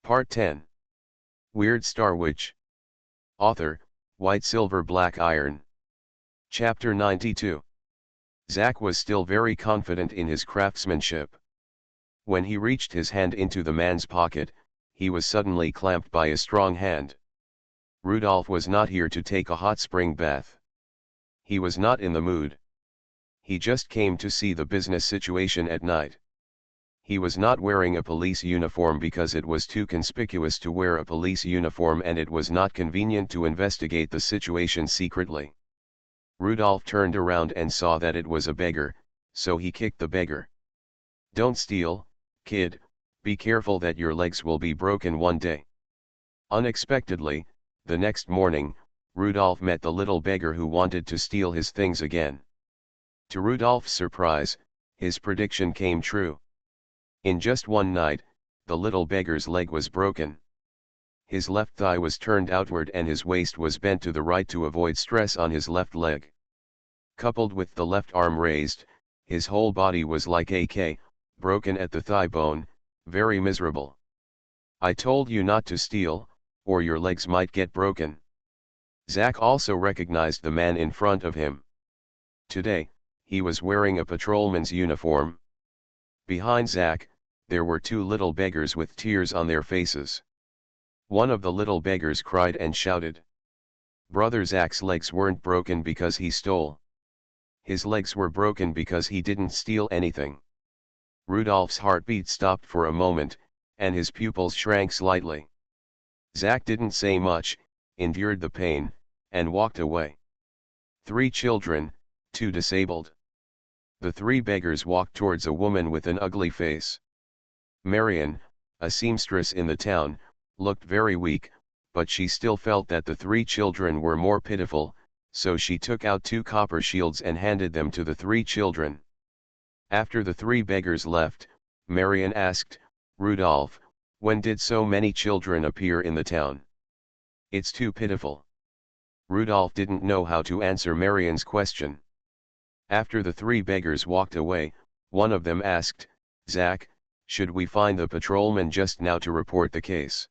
Part 10. Weird Star Witch. Author, White Silver Black Iron. Chapter 92. Zack was still very confident in his craftsmanship. When he reached his hand into the man's pocket, he was suddenly clamped by a strong hand. Rudolph was not here to take a hot spring bath. He was not in the mood. He just came to see the business situation at night. He was not wearing a police uniform because it was too conspicuous to wear a police uniform, and it was not convenient to investigate the situation secretly. Rudolph turned around and saw that it was a beggar, so he kicked the beggar. "Don't steal, kid, be careful that your legs will be broken one day." Unexpectedly, the next morning, Rudolph met the little beggar who wanted to steal his things again. To Rudolph's surprise, his prediction came true. In just one night, the little beggar's leg was broken. His left thigh was turned outward and his waist was bent to the right to avoid stress on his left leg. Coupled with the left arm raised, his whole body was like a K, broken at the thigh bone, very miserable. "I told you not to steal, or your legs might get broken." Zack also recognized the man in front of him. Today, he was wearing a patrolman's uniform. Behind Zack, there were two little beggars with tears on their faces. One of the little beggars cried and shouted. Brother Zack's legs weren't broken because he stole. His legs were broken because he didn't steal anything. Rudolph's heartbeat stopped for a moment, and his pupils shrank slightly. Zack didn't say much, endured the pain, and walked away. 3 children, 2 disabled. The 3 beggars walked towards a woman with an ugly face. Marion, a seamstress in the town, looked very weak, but she still felt that the 3 children were more pitiful, so she took out 2 copper shields and handed them to the 3 children. After the 3 beggars left, Marion asked, "Rudolph, when did so many children appear in the town? It's too pitiful." Rudolph didn't know how to answer Marion's question. After the 3 beggars walked away, one of them asked, "Zack, should we find the patrolman just now to report the case?"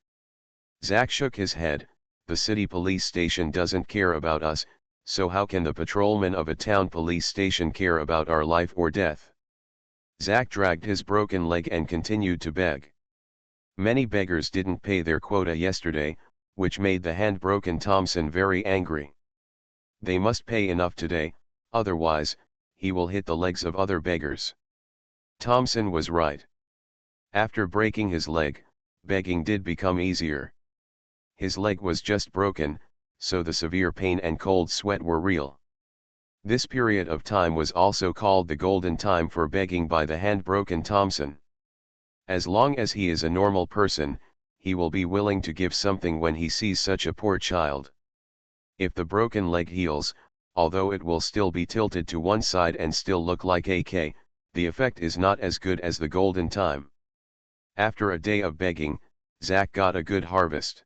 Zack shook his head. "The city police station doesn't care about us, so how can the patrolman of a town police station care about our life or death?" Zack dragged his broken leg and continued to beg. Many beggars didn't pay their quota yesterday, which made the hand-broken Thompson very angry. They must pay enough today, otherwise, he will hit the legs of other beggars. Thompson was right. After breaking his leg, begging did become easier. His leg was just broken, so the severe pain and cold sweat were real. This period of time was also called the golden time for begging by the hand-broken Thompson. As long as he is a normal person, he will be willing to give something when he sees such a poor child. If the broken leg heals, although it will still be tilted to one side and still look like a K, the effect is not as good as the golden time. After a day of begging, Zack got a good harvest.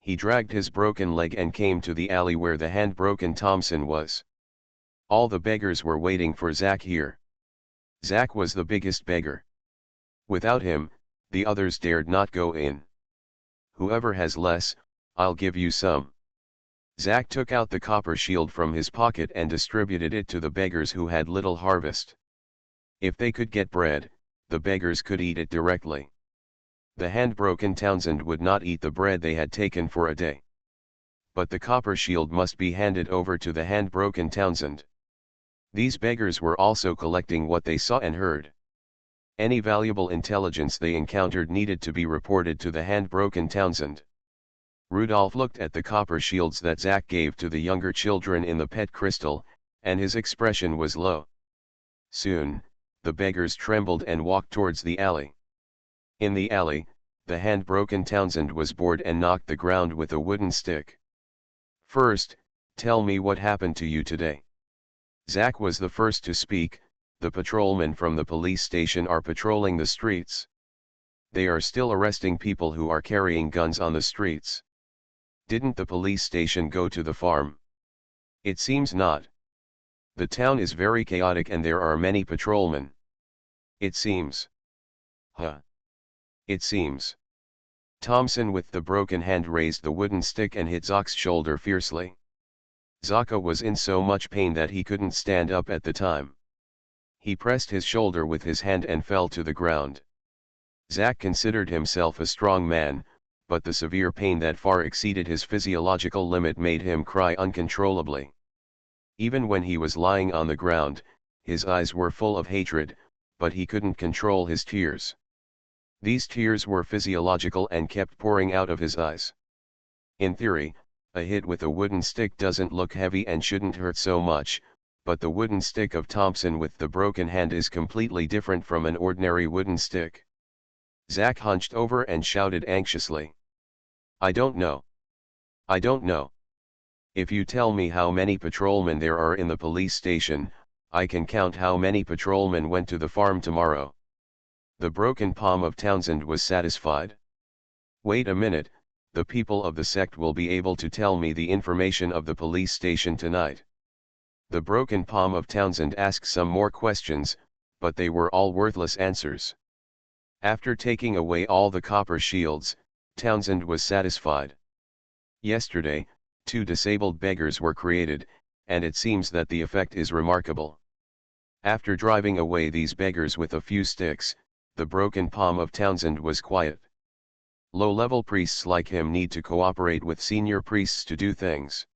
He dragged his broken leg and came to the alley where the hand-broken Thompson was. All the beggars were waiting for Zack here. Zack was the biggest beggar. Without him, the others dared not go in. "Whoever has less, I'll give you some." Zack took out the copper shield from his pocket and distributed it to the beggars who had little harvest. If they could get bread, the beggars could eat it directly. The hand-broken Townsend would not eat the bread they had taken for a day. But the copper shield must be handed over to the hand-broken Townsend. These beggars were also collecting what they saw and heard. Any valuable intelligence they encountered needed to be reported to the hand-broken Townsend. Rudolph looked at the copper shields that Zack gave to the younger children in the pet crystal, and his expression was low. Soon, the beggars trembled and walked towards the alley. In the alley, the hand-broken Townsend was bored and knocked the ground with a wooden stick. "First, tell me what happened to you today." Zack was the first to speak. "The patrolmen from the police station are patrolling the streets. They are still arresting people who are carrying guns on the streets." "Didn't the police station go to the farm?" "It seems not. The town is very chaotic and there are many patrolmen." "It seems." "Huh. It seems." Thompson with the broken hand raised the wooden stick and hit Zock's shoulder fiercely. Zocka was in so much pain that he couldn't stand up at the time. He pressed his shoulder with his hand and fell to the ground. Zack considered himself a strong man, but the severe pain that far exceeded his physiological limit made him cry uncontrollably. Even when he was lying on the ground, his eyes were full of hatred, but he couldn't control his tears. These tears were physiological and kept pouring out of his eyes. In theory, a hit with a wooden stick doesn't look heavy and shouldn't hurt so much, but the wooden stick of Thompson with the broken hand is completely different from an ordinary wooden stick. Zack hunched over and shouted anxiously. "I don't know. I don't know. If you tell me how many patrolmen there are in the police station, I can count how many patrolmen went to the farm tomorrow." The broken palm of Townsend was satisfied. "Wait a minute, the people of the sect will be able to tell me the information of the police station tonight." The broken palm of Townsend asked some more questions, but they were all worthless answers. After taking away all the copper shields, Townsend was satisfied. Yesterday, 2 disabled beggars were created, and it seems that the effect is remarkable. After driving away these beggars with a few sticks, the broken palm of Townsend was quiet. Low-level priests like him need to cooperate with senior priests to do things.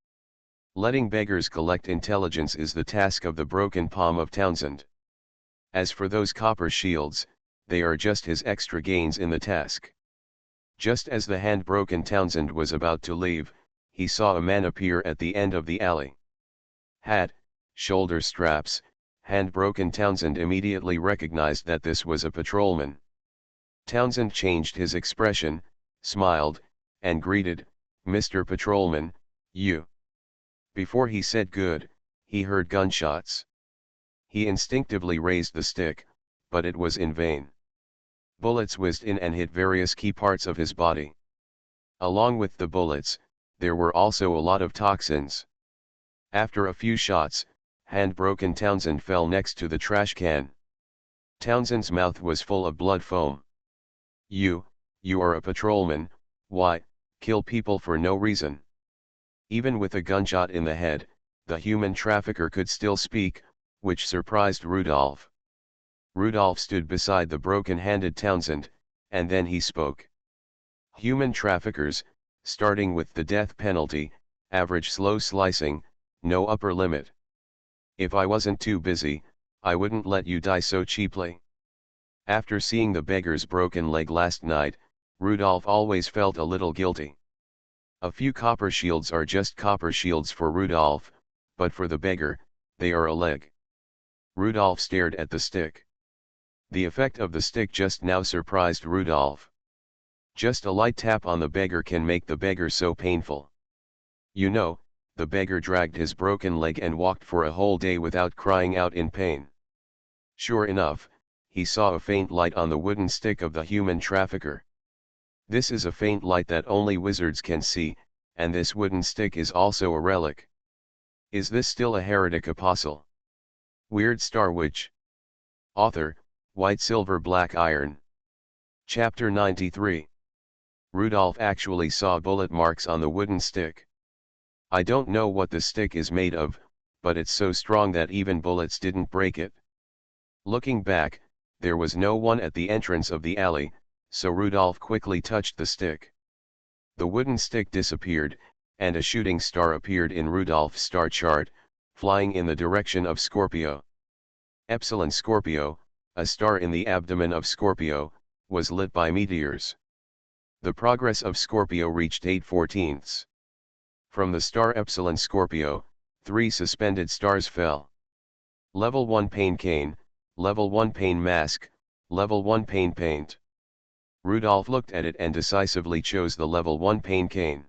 Letting beggars collect intelligence is the task of the broken palm of Townsend. As for those copper shields, they are just his extra gains in the task. Just as the hand-broken Townsend was about to leave, he saw a man appear at the end of the alley. Hat, shoulder straps, hand-broken Townsend immediately recognized that this was a patrolman. Townsend changed his expression, smiled, and greeted, "Mr. Patrolman, you." Before he said good, he heard gunshots. He instinctively raised the stick, but it was in vain. Bullets whizzed in and hit various key parts of his body. Along with the bullets, there were also a lot of toxins. After a few shots, hand-broken Townsend fell next to the trash can. Townsend's mouth was full of blood foam. You are a patrolman, why, kill people for no reason?" Even with a gunshot in the head, the human trafficker could still speak, which surprised Rudolph. Rudolph stood beside the broken-handed Townsend, and then he spoke. "Human traffickers, starting with the death penalty, average slow slicing, no upper limit. If I wasn't too busy, I wouldn't let you die so cheaply." After seeing the beggar's broken leg last night, Rudolph always felt a little guilty. A few copper shields are just copper shields for Rudolph, but for the beggar, they are a leg. Rudolph stared at the stick. The effect of the stick just now surprised Rudolph. Just a light tap on the beggar can make the beggar so painful. You know, the beggar dragged his broken leg and walked for a whole day without crying out in pain. Sure enough, he saw a faint light on the wooden stick of the human trafficker. This is a faint light that only wizards can see, and this wooden stick is also a relic. Is this still a heretic apostle? Weird Star Witch. Author, White Silver Black Iron. Chapter 93. Rudolph actually saw bullet marks on the wooden stick. "I don't know what the stick is made of, but it's so strong that even bullets didn't break it." Looking back, there was no one at the entrance of the alley, so Rudolph quickly touched the stick. The wooden stick disappeared, and a shooting star appeared in Rudolph's star chart, flying in the direction of Scorpio. Epsilon Scorpio, a star in the abdomen of Scorpio, was lit by meteors. The progress of Scorpio reached 8/14. From the star Epsilon Scorpio, 3 suspended stars fell. Level 1 Pain Cane, Level 1 Pain Mask, Level 1 Pain Paint. Rudolph looked at it and decisively chose the Level 1 Pain Cane.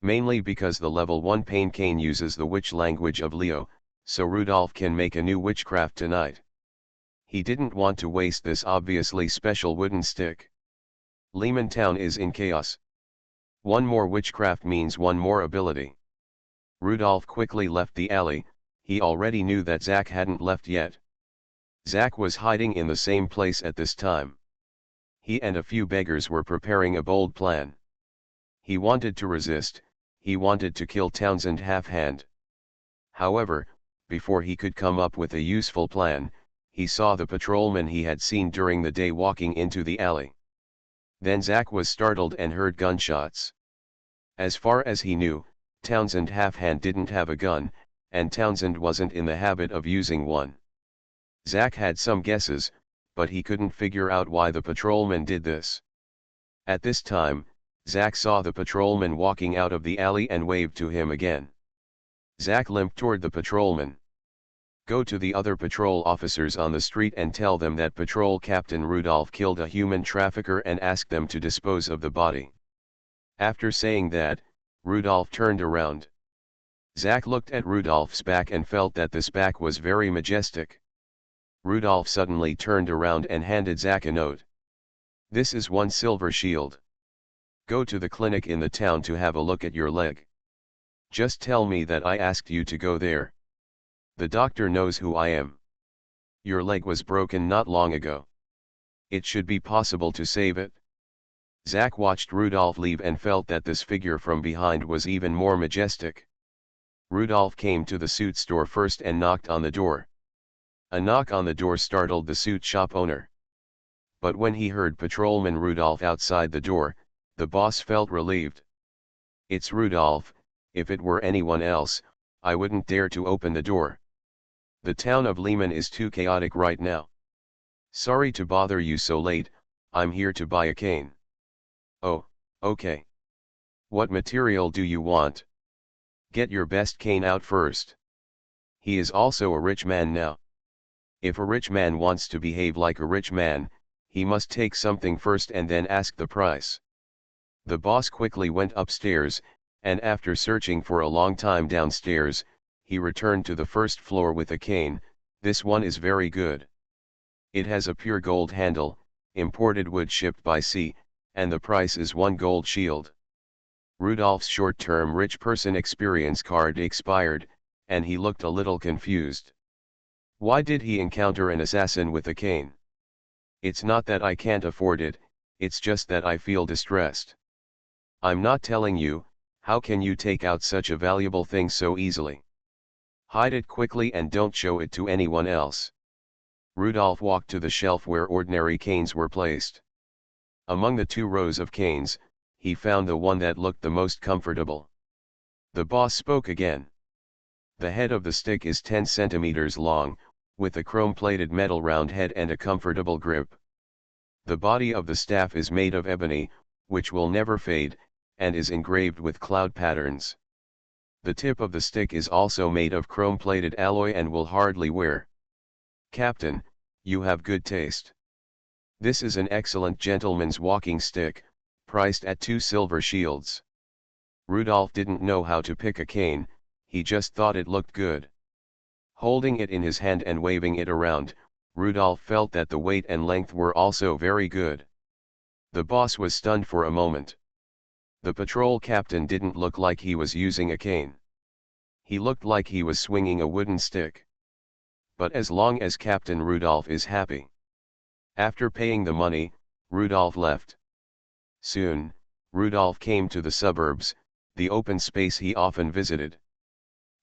Mainly because the Level 1 Pain Cane uses the witch language of Leo, so Rudolph can make a new witchcraft tonight. He didn't want to waste this obviously special wooden stick. Lehman Town is in chaos. One more witchcraft means one more ability. Rudolph quickly left the alley. He already knew that Zack hadn't left yet. Zack was hiding in the same place at this time. He and a few beggars were preparing a bold plan. He wanted to resist, he wanted to kill Townsend half-hand. However, before he could come up with a useful plan, he saw the patrolman he had seen during the day walking into the alley. Then Zack was startled and heard gunshots. As far as he knew, Townsend half-hand didn't have a gun, and Townsend wasn't in the habit of using one. Zack had some guesses, but he couldn't figure out why the patrolman did this. At this time, Zack saw the patrolman walking out of the alley and waved to him again. Zack limped toward the patrolman. "Go to the other patrol officers on the street and tell them that Patrol Captain Rudolph killed a human trafficker and ask them to dispose of the body." After saying that, Rudolph turned around. Zack looked at Rudolph's back and felt that this back was very majestic. Rudolph suddenly turned around and handed Zack a note. "This is 1 silver shield. Go to the clinic in the town to have a look at your leg. Just tell me that I asked you to go there. The doctor knows who I am. Your leg was broken not long ago. It should be possible to save it." Zack watched Rudolph leave and felt that this figure from behind was even more majestic. Rudolph came to the suit store first and knocked on the door. A knock on the door startled the suit shop owner. But when he heard Patrolman Rudolph outside the door, the boss felt relieved. "It's Rudolph. If it were anyone else, I wouldn't dare to open the door. The town of Lehman is too chaotic right now. Sorry to bother you so late, I'm here to buy a cane." "Oh, okay. What material do you want? Get your best cane out first." He is also a rich man now. If a rich man wants to behave like a rich man, he must take something first and then ask the price. The boss quickly went upstairs, and after searching for a long time downstairs, he returned to the first floor with a cane. "This one is very good. It has a pure gold handle, imported wood shipped by sea, and the price is 1 gold shield." Rudolph's short-term rich person experience card expired, and he looked a little confused. Why did he encounter an assassin with a cane? "It's not that I can't afford it, it's just that I feel distressed." "I'm not telling you, how can you take out such a valuable thing so easily? Hide it quickly and don't show it to anyone else." Rudolph walked to the shelf where ordinary canes were placed. Among the 2 rows of canes, he found the one that looked the most comfortable. The boss spoke again. "The head of the stick is 10 centimeters long, with a chrome-plated metal round head and a comfortable grip. The body of the staff is made of ebony, which will never fade, and is engraved with cloud patterns. The tip of the stick is also made of chrome-plated alloy and will hardly wear." "Captain, you have good taste. This is an excellent gentleman's walking stick, priced at 2 silver shields." Rudolph didn't know how to pick a cane, he just thought it looked good. Holding it in his hand and waving it around, Rudolph felt that the weight and length were also very good. The boss was stunned for a moment. The patrol captain didn't look like he was using a cane. He looked like he was swinging a wooden stick. But as long as Captain Rudolph is happy. After paying the money, Rudolph left. Soon, Rudolph came to the suburbs, the open space he often visited.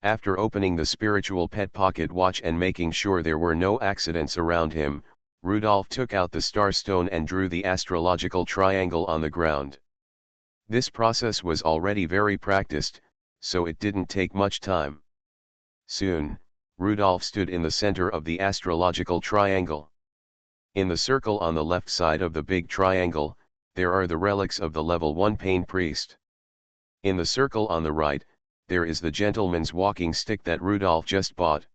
After opening the spiritual pet pocket watch and making sure there were no accidents around him, Rudolph took out the star stone and drew the astrological triangle on the ground. This process was already very practiced, so it didn't take much time. Soon, Rudolph stood in the center of the astrological triangle. In the circle on the left side of the big triangle, there are the relics of the level 1 Pain Priest. In the circle on the right, there is the gentleman's walking stick that Rudolph just bought.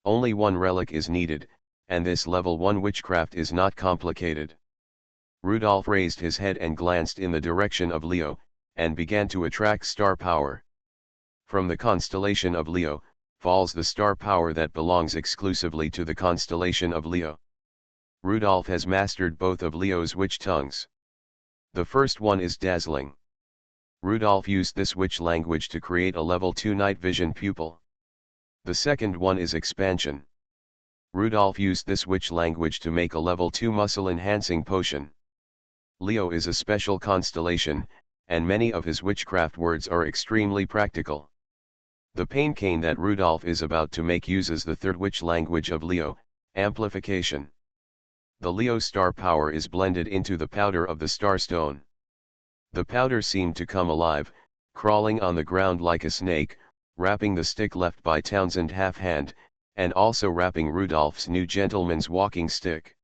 Only 1 relic is needed, and this level 1 witchcraft is not complicated. Rudolph raised his head and glanced in the direction of Leo, and began to attract star power. From the constellation of Leo, falls the star power that belongs exclusively to the constellation of Leo. Rudolph has mastered both of Leo's witch tongues. The first one is dazzling. Rudolph used this witch language to create a level 2 night vision pupil. The second one is expansion. Rudolph used this witch language to make a level 2 muscle enhancing potion. Leo is a special constellation, and many of his witchcraft words are extremely practical. The pain cane that Rudolph is about to make uses the third witch language of Leo, amplification. The Leo star power is blended into the powder of the starstone. The powder seemed to come alive, crawling on the ground like a snake, wrapping the stick left by Townsend half-hand, and also wrapping Rudolph's new gentleman's walking stick.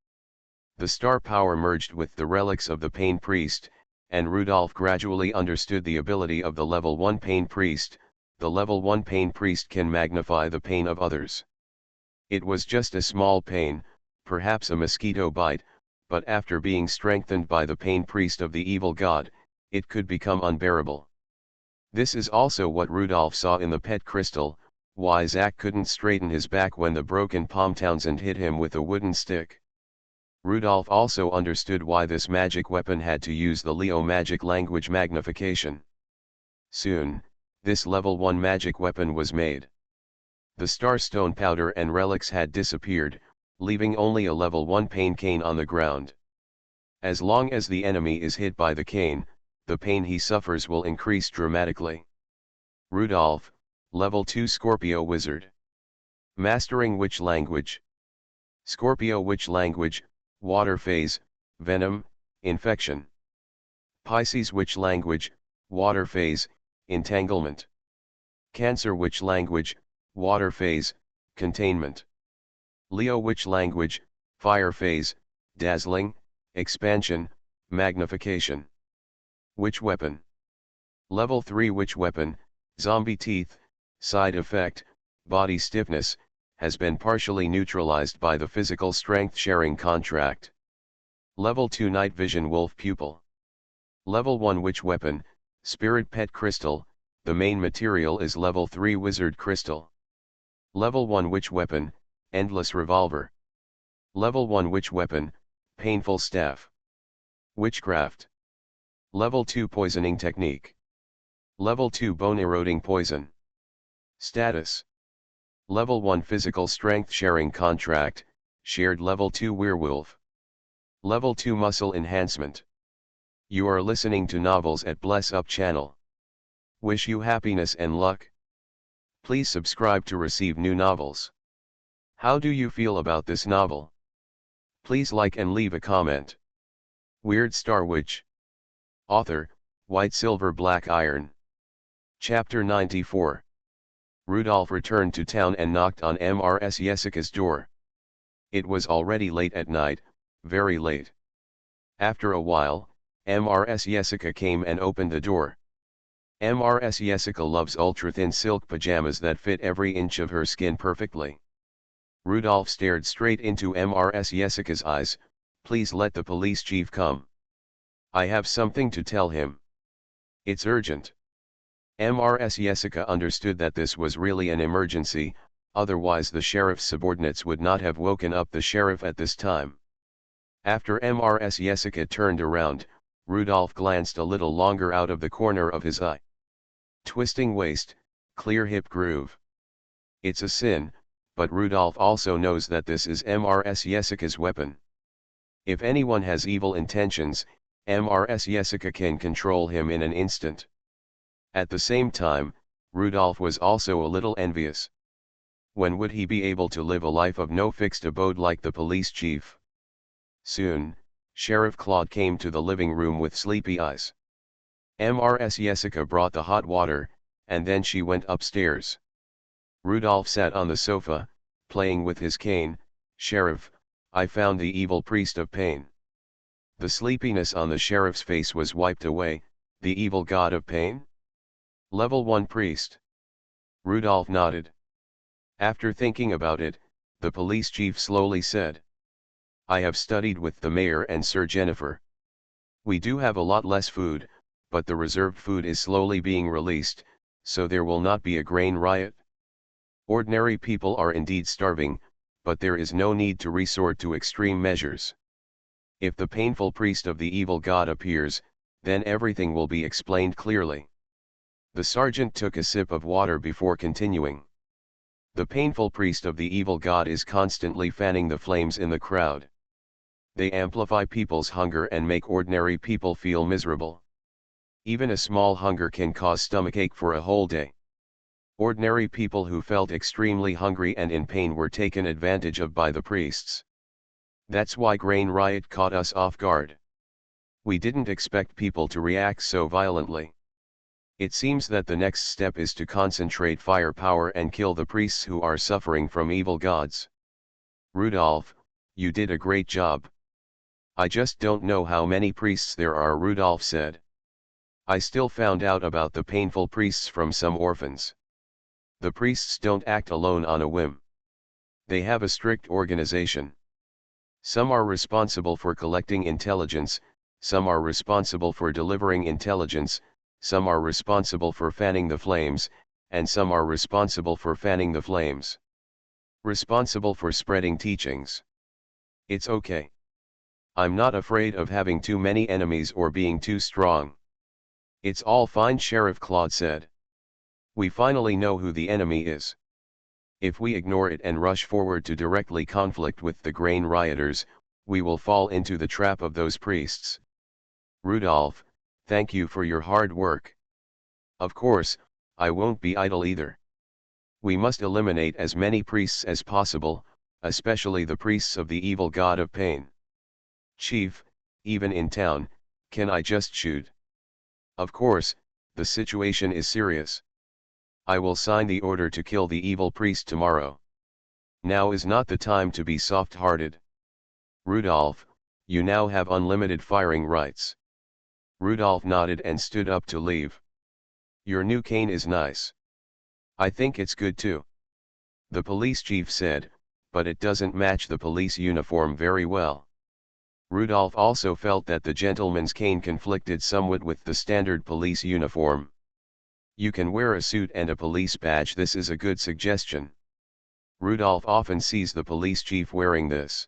The star power merged with the relics of the Pain Priest, and Rudolph gradually understood the ability of the level 1 Pain Priest. The level 1 Pain Priest can magnify the pain of others. It was just a small pain, perhaps a mosquito bite, but after being strengthened by the Pain Priest of the evil god, it could become unbearable. This is also what Rudolph saw in the pet crystal, why Zack couldn't straighten his back when the broken palm Townsend hit him with a wooden stick. Rudolph also understood why this magic weapon had to use the Leo magic language magnification. Soon, this level 1 magic weapon was made. The starstone powder and relics had disappeared, leaving only a level 1 pain cane on the ground. As long as the enemy is hit by the cane, the pain he suffers will increase dramatically. Rudolph, level 2 Scorpio Wizard. Mastering Witch Language. Scorpio Witch Language, Water Phase, Venom, Infection. Pisces Witch Language, Water Phase, Entanglement. Cancer Witch Language, Water Phase, Containment. Leo Witch Language, Fire Phase, Dazzling, Expansion, Magnification. Witch Weapon. Level 3 Witch Weapon, Zombie Teeth, Side Effect, Body Stiffness, has been partially neutralized by the physical strength sharing contract. Level 2 Night Vision Wolf Pupil. Level 1 Witch Weapon, Spirit Pet Crystal, the main material is Level 3 Wizard Crystal. Level 1 Witch Weapon, Endless Revolver. Level 1 Witch Weapon, Painful Staff. Witchcraft. Level 2 Poisoning Technique. Level 2 Bone Eroding Poison. Status. Level 1 Physical Strength Sharing Contract, shared Level 2 Werewolf. Level 2 Muscle Enhancement. You are listening to Novels at Bless Up channel. Wish you happiness and luck. Please subscribe to receive new novels. How do you feel about this novel? Please like and leave a comment. Weird Star Witch. Author, White Silver Black Iron. Chapter 94. Rudolph returned to town and knocked on Mrs. Jessica's door. It was already late at night, very late. After a while, Mrs. Jessica came and opened the door. Mrs. Jessica loves ultra-thin silk pajamas that fit every inch of her skin perfectly. Rudolph stared straight into Mrs. Jessica's eyes. Please let the police chief come. I have something to tell him. It's urgent. Mrs. Jessica understood that this was really an emergency, otherwise the sheriff's subordinates would not have woken up the sheriff at this time. After Mrs. Jessica turned around, Rudolph glanced a little longer out of the corner of his eye. Twisting waist, clear hip groove. It's a sin, but Rudolph also knows that this is Mrs. Jessica's weapon. If anyone has evil intentions, Mrs. Jessica can control him in an instant. At the same time, Rudolph was also a little envious. When would he be able to live a life of no fixed abode like the police chief? Soon, Sheriff Claude came to the living room with sleepy eyes. Mrs. Jessica brought the hot water, and then she went upstairs. Rudolph sat on the sofa, playing with his cane. Sheriff, I found the evil priest of pain. The sleepiness on the sheriff's face was wiped away. The evil god of pain? Level 1 priest. Rudolph nodded. After thinking about it, the police chief slowly said. I have studied with the mayor and Sir Jennifer. We do have a lot less food, but the reserved food is slowly being released, so there will not be a grain riot. Ordinary people are indeed starving, but there is no need to resort to extreme measures. If the painful priest of the evil god appears, then everything will be explained clearly. The sergeant took a sip of water before continuing. The painful priest of the evil god is constantly fanning the flames in the crowd. They amplify people's hunger and make ordinary people feel miserable. Even a small hunger can cause stomachache for a whole day. Ordinary people who felt extremely hungry and in pain were taken advantage of by the priests. That's why grain riot caught us off guard. We didn't expect people to react so violently. It seems that the next step is to concentrate firepower and kill the priests who are suffering from evil gods. Rudolph, you did a great job. I just don't know how many priests there are, Rudolph said. I still found out about the painful priests from some orphans. The priests don't act alone on a whim. They have a strict organization. Some are responsible for collecting intelligence, some are responsible for delivering intelligence, some are responsible for fanning the flames, and some are responsible for fanning the flames. Responsible for spreading teachings. It's okay. I'm not afraid of having too many enemies or being too strong. It's all fine, Sheriff Claude said. We finally know who the enemy is. If we ignore it and rush forward to directly conflict with the grain rioters, we will fall into the trap of those priests. Rudolph, thank you for your hard work. Of course, I won't be idle either. We must eliminate as many priests as possible, especially the priests of the evil god of pain. Chief, even in town, can I just shoot? Of course, the situation is serious. I will sign the order to kill the evil priest tomorrow. Now is not the time to be soft-hearted. Rudolph, you now have unlimited firing rights. Rudolph nodded and stood up to leave. Your new cane is nice. I think it's good too. The police chief said, but it doesn't match the police uniform very well. Rudolph also felt that the gentleman's cane conflicted somewhat with the standard police uniform. You can wear a suit and a police badge. This is a good suggestion. Rudolph often sees the police chief wearing this.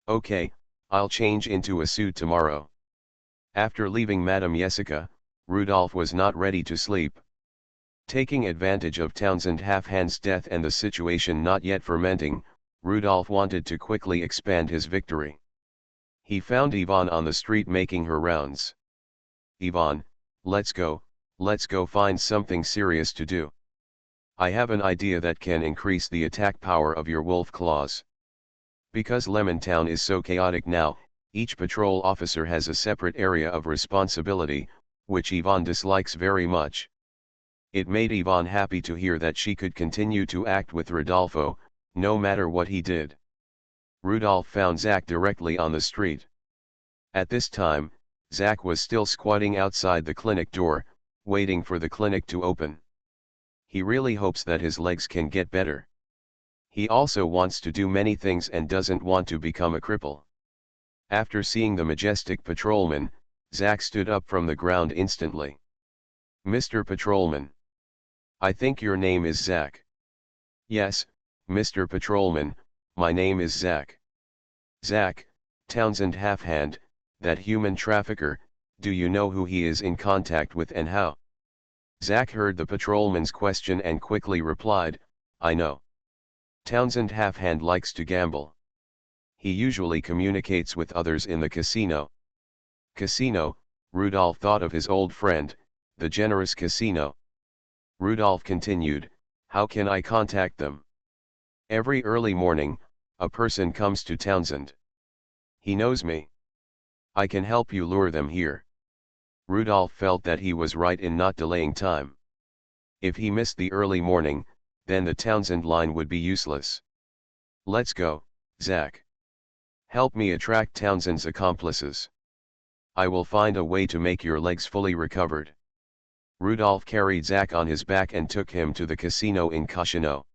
Okay, I'll change into a suit tomorrow. After leaving Madame Jessica, Rudolph was not ready to sleep. Taking advantage of Townsend Halfhand's death and the situation not yet fermenting, Rudolph wanted to quickly expand his victory. He found Yvonne on the street making her rounds. Yvonne, let's go find something serious to do. I have an idea that can increase the attack power of your wolf claws. Because Lemontown is so chaotic now, each patrol officer has a separate area of responsibility, which Yvonne dislikes very much. It made Yvonne happy to hear that she could continue to act with Rodolfo, no matter what he did. Rudolph found Zach directly on the street. At this time, Zach was still squatting outside the clinic door, waiting for the clinic to open. He really hopes that his legs can get better. He also wants to do many things and doesn't want to become a cripple. After seeing the majestic patrolman, Zach stood up from the ground instantly. Mr. Patrolman. I think your name is Zach. Yes, Mr. Patrolman, my name is Zach. Zach, Townsend Halfhand, that human trafficker, do you know who he is in contact with and how? Zach heard the patrolman's question and quickly replied, I know. Townsend Halfhand likes to gamble. He usually communicates with others in the casino. Casino, Rudolph thought of his old friend, the generous casino. Rudolph continued, how can I contact them? Every early morning, a person comes to Townsend. He knows me. I can help you lure them here. Rudolph felt that he was right in not delaying time. If he missed the early morning, then the Townsend line would be useless. Let's go, Zach. Help me attract Townsend's accomplices. I will find a way to make your legs fully recovered. Rudolph carried Zach on his back and took him to the casino in Cochino.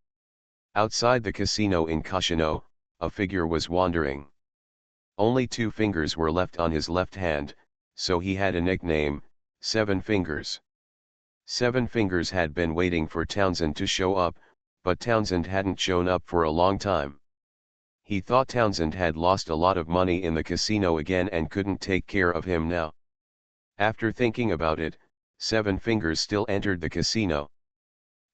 Outside the casino in Cochino, a figure was wandering. Only 2 fingers were left on his left hand, so he had a nickname, 7 Fingers. 7 Fingers had been waiting for Townsend to show up, but Townsend hadn't shown up for a long time. He thought Townsend had lost a lot of money in the casino again and couldn't take care of him now. After thinking about it, 7 Fingers still entered the casino.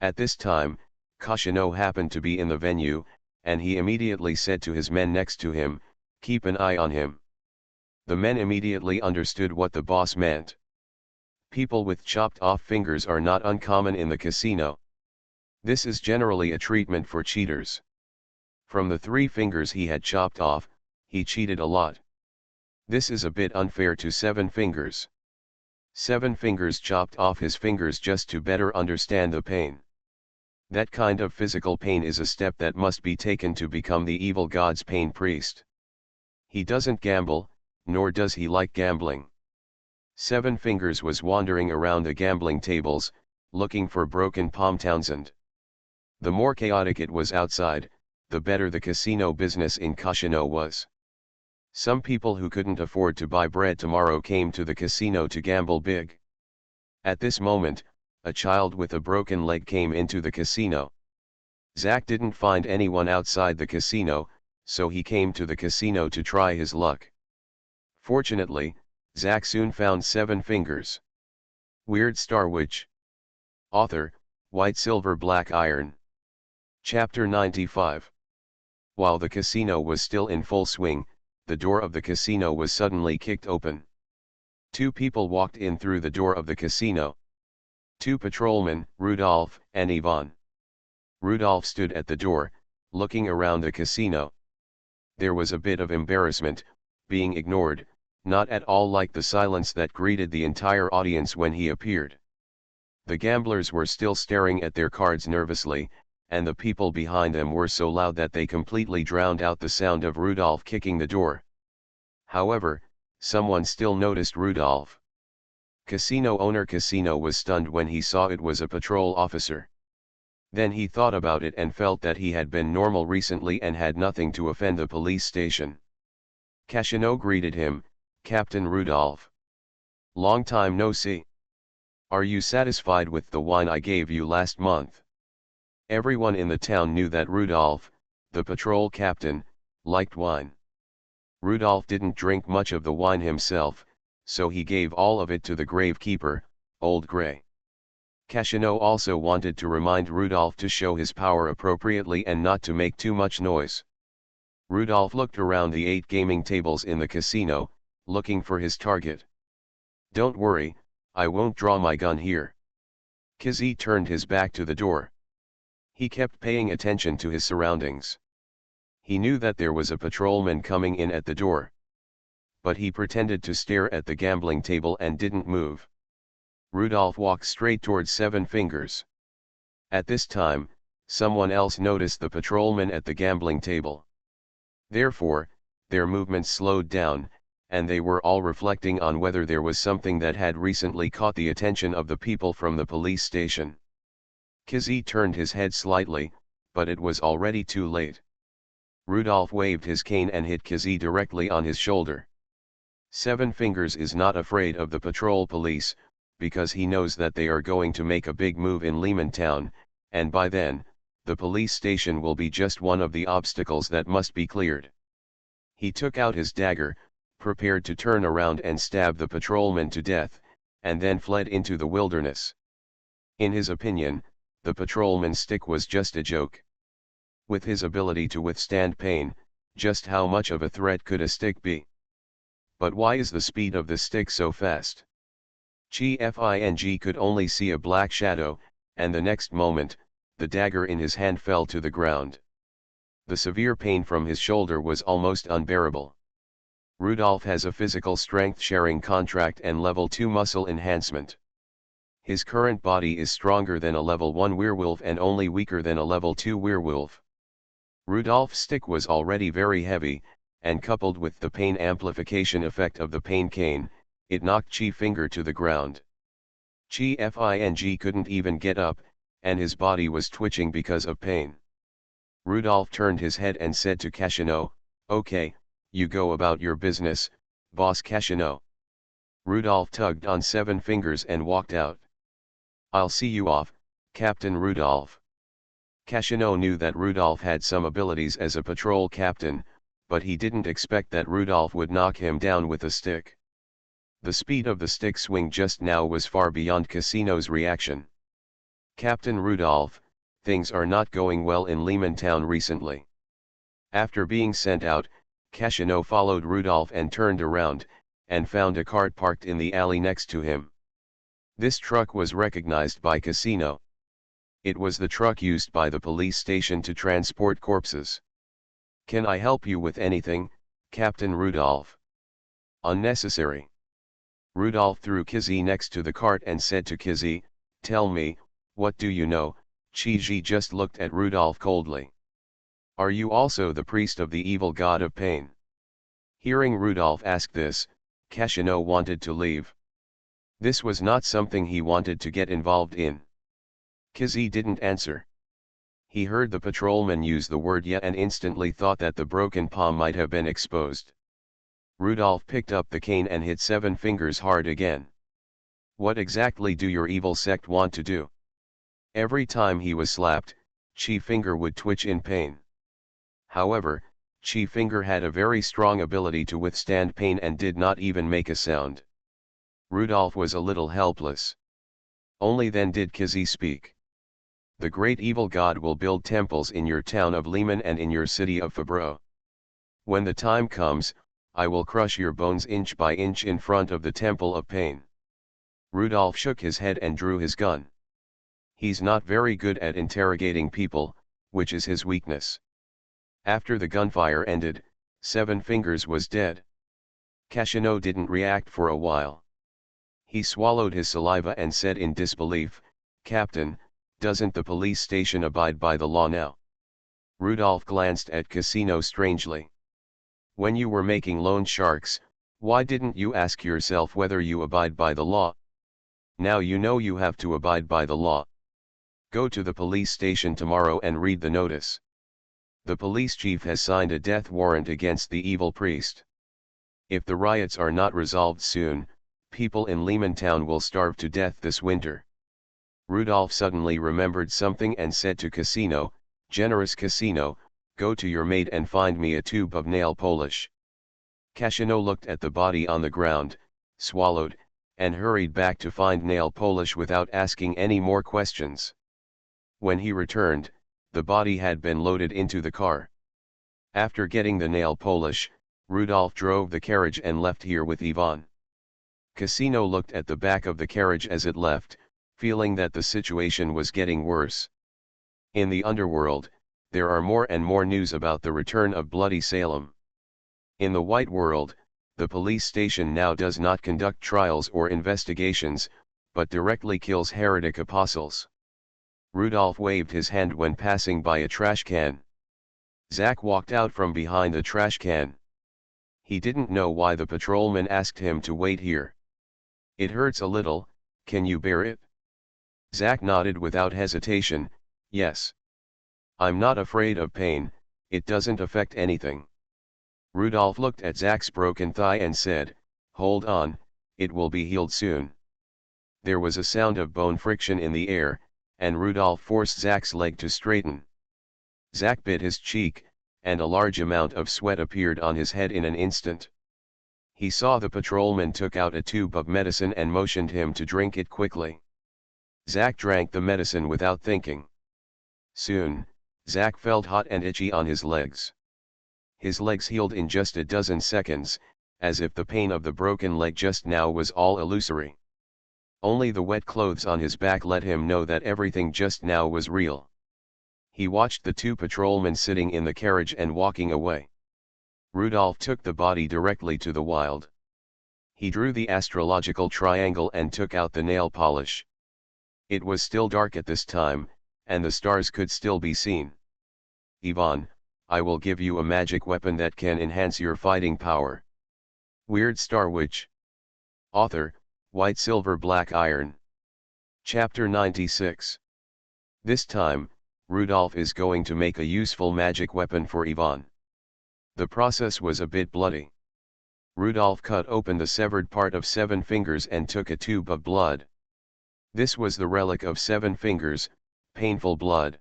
At this time, Cochino happened to be in the venue, and he immediately said to his men next to him, Keep an eye on him. The men immediately understood what the boss meant. People with chopped off fingers are not uncommon in the casino. This is generally a treatment for cheaters. From the 3 fingers he had chopped off, he cheated a lot. This is a bit unfair to 7 fingers. 7 fingers chopped off his fingers just to better understand the pain. That kind of physical pain is a step that must be taken to become the evil god's pain priest. He doesn't gamble, nor does he like gambling. 7 fingers was wandering around the gambling tables, looking for broken Palm Townsend. The more chaotic it was outside, the better the casino business in Xuanhuan was. Some people who couldn't afford to buy bread tomorrow came to the casino to gamble big. At this moment, a child with a broken leg came into the casino. Zach didn't find anyone outside the casino, so he came to the casino to try his luck. Fortunately, Zach soon found 7 fingers. Weird Star Witch. Author, White Silver Black Iron. Chapter 95. While the casino was still in full swing, the door of the casino was suddenly kicked open. 2 people walked in through the door of the casino. 2 patrolmen, Rudolph and Ivan. Rudolph stood at the door, looking around the casino. There was a bit of embarrassment, being ignored, not at all like the silence that greeted the entire audience when he appeared. The gamblers were still staring at their cards nervously, and the people behind them were so loud that they completely drowned out the sound of Rudolph kicking the door. However, someone still noticed Rudolph. Casino owner Casino was stunned when he saw it was a patrol officer. Then he thought about it and felt that he had been normal recently and had nothing to offend the police station. Casino greeted him, "Captain Rudolph. Long time no see. Are you satisfied with the wine I gave you last month?" Everyone in the town knew that Rudolph, the patrol captain, liked wine. Rudolph didn't drink much of the wine himself, so he gave all of it to the gravekeeper, Old Gray. Casino also wanted to remind Rudolph to show his power appropriately and not to make too much noise. Rudolph looked around the 8 gaming tables in the casino, looking for his target. "Don't worry, I won't draw my gun here." Kizzy turned his back to the door. He kept paying attention to his surroundings. He knew that there was a patrolman coming in at the door. But he pretended to stare at the gambling table and didn't move. Rudolph walked straight towards 7 fingers. At this time, someone else noticed the patrolman at the gambling table. Therefore, their movements slowed down, and they were all reflecting on whether there was something that had recently caught the attention of the people from the police station. Kizzy turned his head slightly, but it was already too late. Rudolph waved his cane and hit Kizzy directly on his shoulder. 7 Fingers is not afraid of the patrol police, because he knows that they are going to make a big move in Lehman Town, and by then, the police station will be just one of the obstacles that must be cleared. He took out his dagger, prepared to turn around and stab the patrolman to death, and then fled into the wilderness. In his opinion, the patrolman's stick was just a joke. With his ability to withstand pain, just how much of a threat could a stick be? But why is the speed of the stick so fast? Xuanhuan could only see a black shadow, and the next moment, the dagger in his hand fell to the ground. The severe pain from his shoulder was almost unbearable. Rudolph has a physical strength sharing contract and level 2 muscle enhancement. His current body is stronger than a level 1 werewolf and only weaker than a level 2 werewolf. Rudolph's stick was already very heavy, and coupled with the pain amplification effect of the pain cane, it knocked Chi Finger to the ground. Xuanhuan couldn't even get up, and his body was twitching because of pain. Rudolph turned his head and said to Casino, "Okay, you go about your business, boss Casino." Rudolph tugged on 7 Fingers and walked out. "I'll see you off, Captain Rudolph." Casino knew that Rudolph had some abilities as a patrol captain, but he didn't expect that Rudolph would knock him down with a stick. The speed of the stick swing just now was far beyond Casino's reaction. "Captain Rudolph, things are not going well in Lehman Town recently." After being sent out, Casino followed Rudolph and turned around, and found a cart parked in the alley next to him. This truck was recognized by Casino. It was the truck used by the police station to transport corpses. "Can I help you with anything, Captain Rudolph?" "Unnecessary." Rudolph threw Kizzy next to the cart and said to Kizzy, "Tell me, what do you know?" Kizzy just looked at Rudolph coldly. "Are you also the priest of the evil god of pain?" Hearing Rudolph ask this, Casino wanted to leave. This was not something he wanted to get involved in. Kizzy didn't answer. He heard the patrolman use the word "yeah" and instantly thought that the broken palm might have been exposed. Rudolph picked up the cane and hit Seven Fingers hard again. "What exactly do your evil sect want to do?" Every time he was slapped, Chief Finger would twitch in pain. However, Chief Finger had a very strong ability to withstand pain and did not even make a sound. Rudolph was a little helpless. Only then did Kizzy speak. "The great evil god will build temples in your town of Lehman and in your city of Fabro. When the time comes, I will crush your bones inch by inch in front of the temple of pain." Rudolph shook his head and drew his gun. He's not very good at interrogating people, which is his weakness. After the gunfire ended, Seven Fingers was dead. Casino didn't react for a while. He swallowed his saliva and said in disbelief, "Captain, doesn't the police station abide by the law now?" Rudolph glanced at Casino strangely. "When you were making loan sharks, why didn't you ask yourself whether you abide by the law? Now you know you have to abide by the law. Go to the police station tomorrow and read the notice. The police chief has signed a death warrant against the evil priest. If the riots are not resolved soon, people in Lehman town will starve to death this winter." Rudolph suddenly remembered something and said to Casino, "Generous Casino, go to your maid and find me a tube of nail polish." Casino looked at the body on the ground, swallowed, and hurried back to find nail polish without asking any more questions. When he returned, the body had been loaded into the car. After getting the nail polish, Rudolph drove the carriage and left here with Ivan. Casino looked at the back of the carriage as it left, feeling that the situation was getting worse. In the underworld, there are more and more news about the return of Bloody Salem. In the white world, the police station now does not conduct trials or investigations, but directly kills heretic apostles. Rudolph waved his hand when passing by a trash can. Zack walked out from behind the trash can. He didn't know why the patrolman asked him to wait here. "It hurts a little, can you bear it?" Zack nodded without hesitation, "Yes. I'm not afraid of pain, it doesn't affect anything." Rudolph looked at Zack's broken thigh and said, "Hold on, it will be healed soon." There was a sound of bone friction in the air, and Rudolph forced Zack's leg to straighten. Zack bit his cheek, and a large amount of sweat appeared on his head in an instant. He saw the patrolman took out a tube of medicine and motioned him to drink it quickly. Zack drank the medicine without thinking. Soon, Zack felt hot and itchy on his legs. His legs healed in just a dozen seconds, as if the pain of the broken leg just now was all illusory. Only the wet clothes on his back let him know that everything just now was real. He watched the two patrolmen sitting in the carriage and walking away. Rudolph took the body directly to the wild. He drew the astrological triangle and took out the nail polish. It was still dark at this time, and the stars could still be seen. "Ivan, I will give you a magic weapon that can enhance your fighting power." Weird Star Witch. Author, White Silver Black Iron. Chapter 96. This time, Rudolph is going to make a useful magic weapon for Ivan. The process was a bit bloody. Rudolph cut open the severed part of Seven Fingers and took a tube of blood. This was the relic of Seven Fingers, painful blood.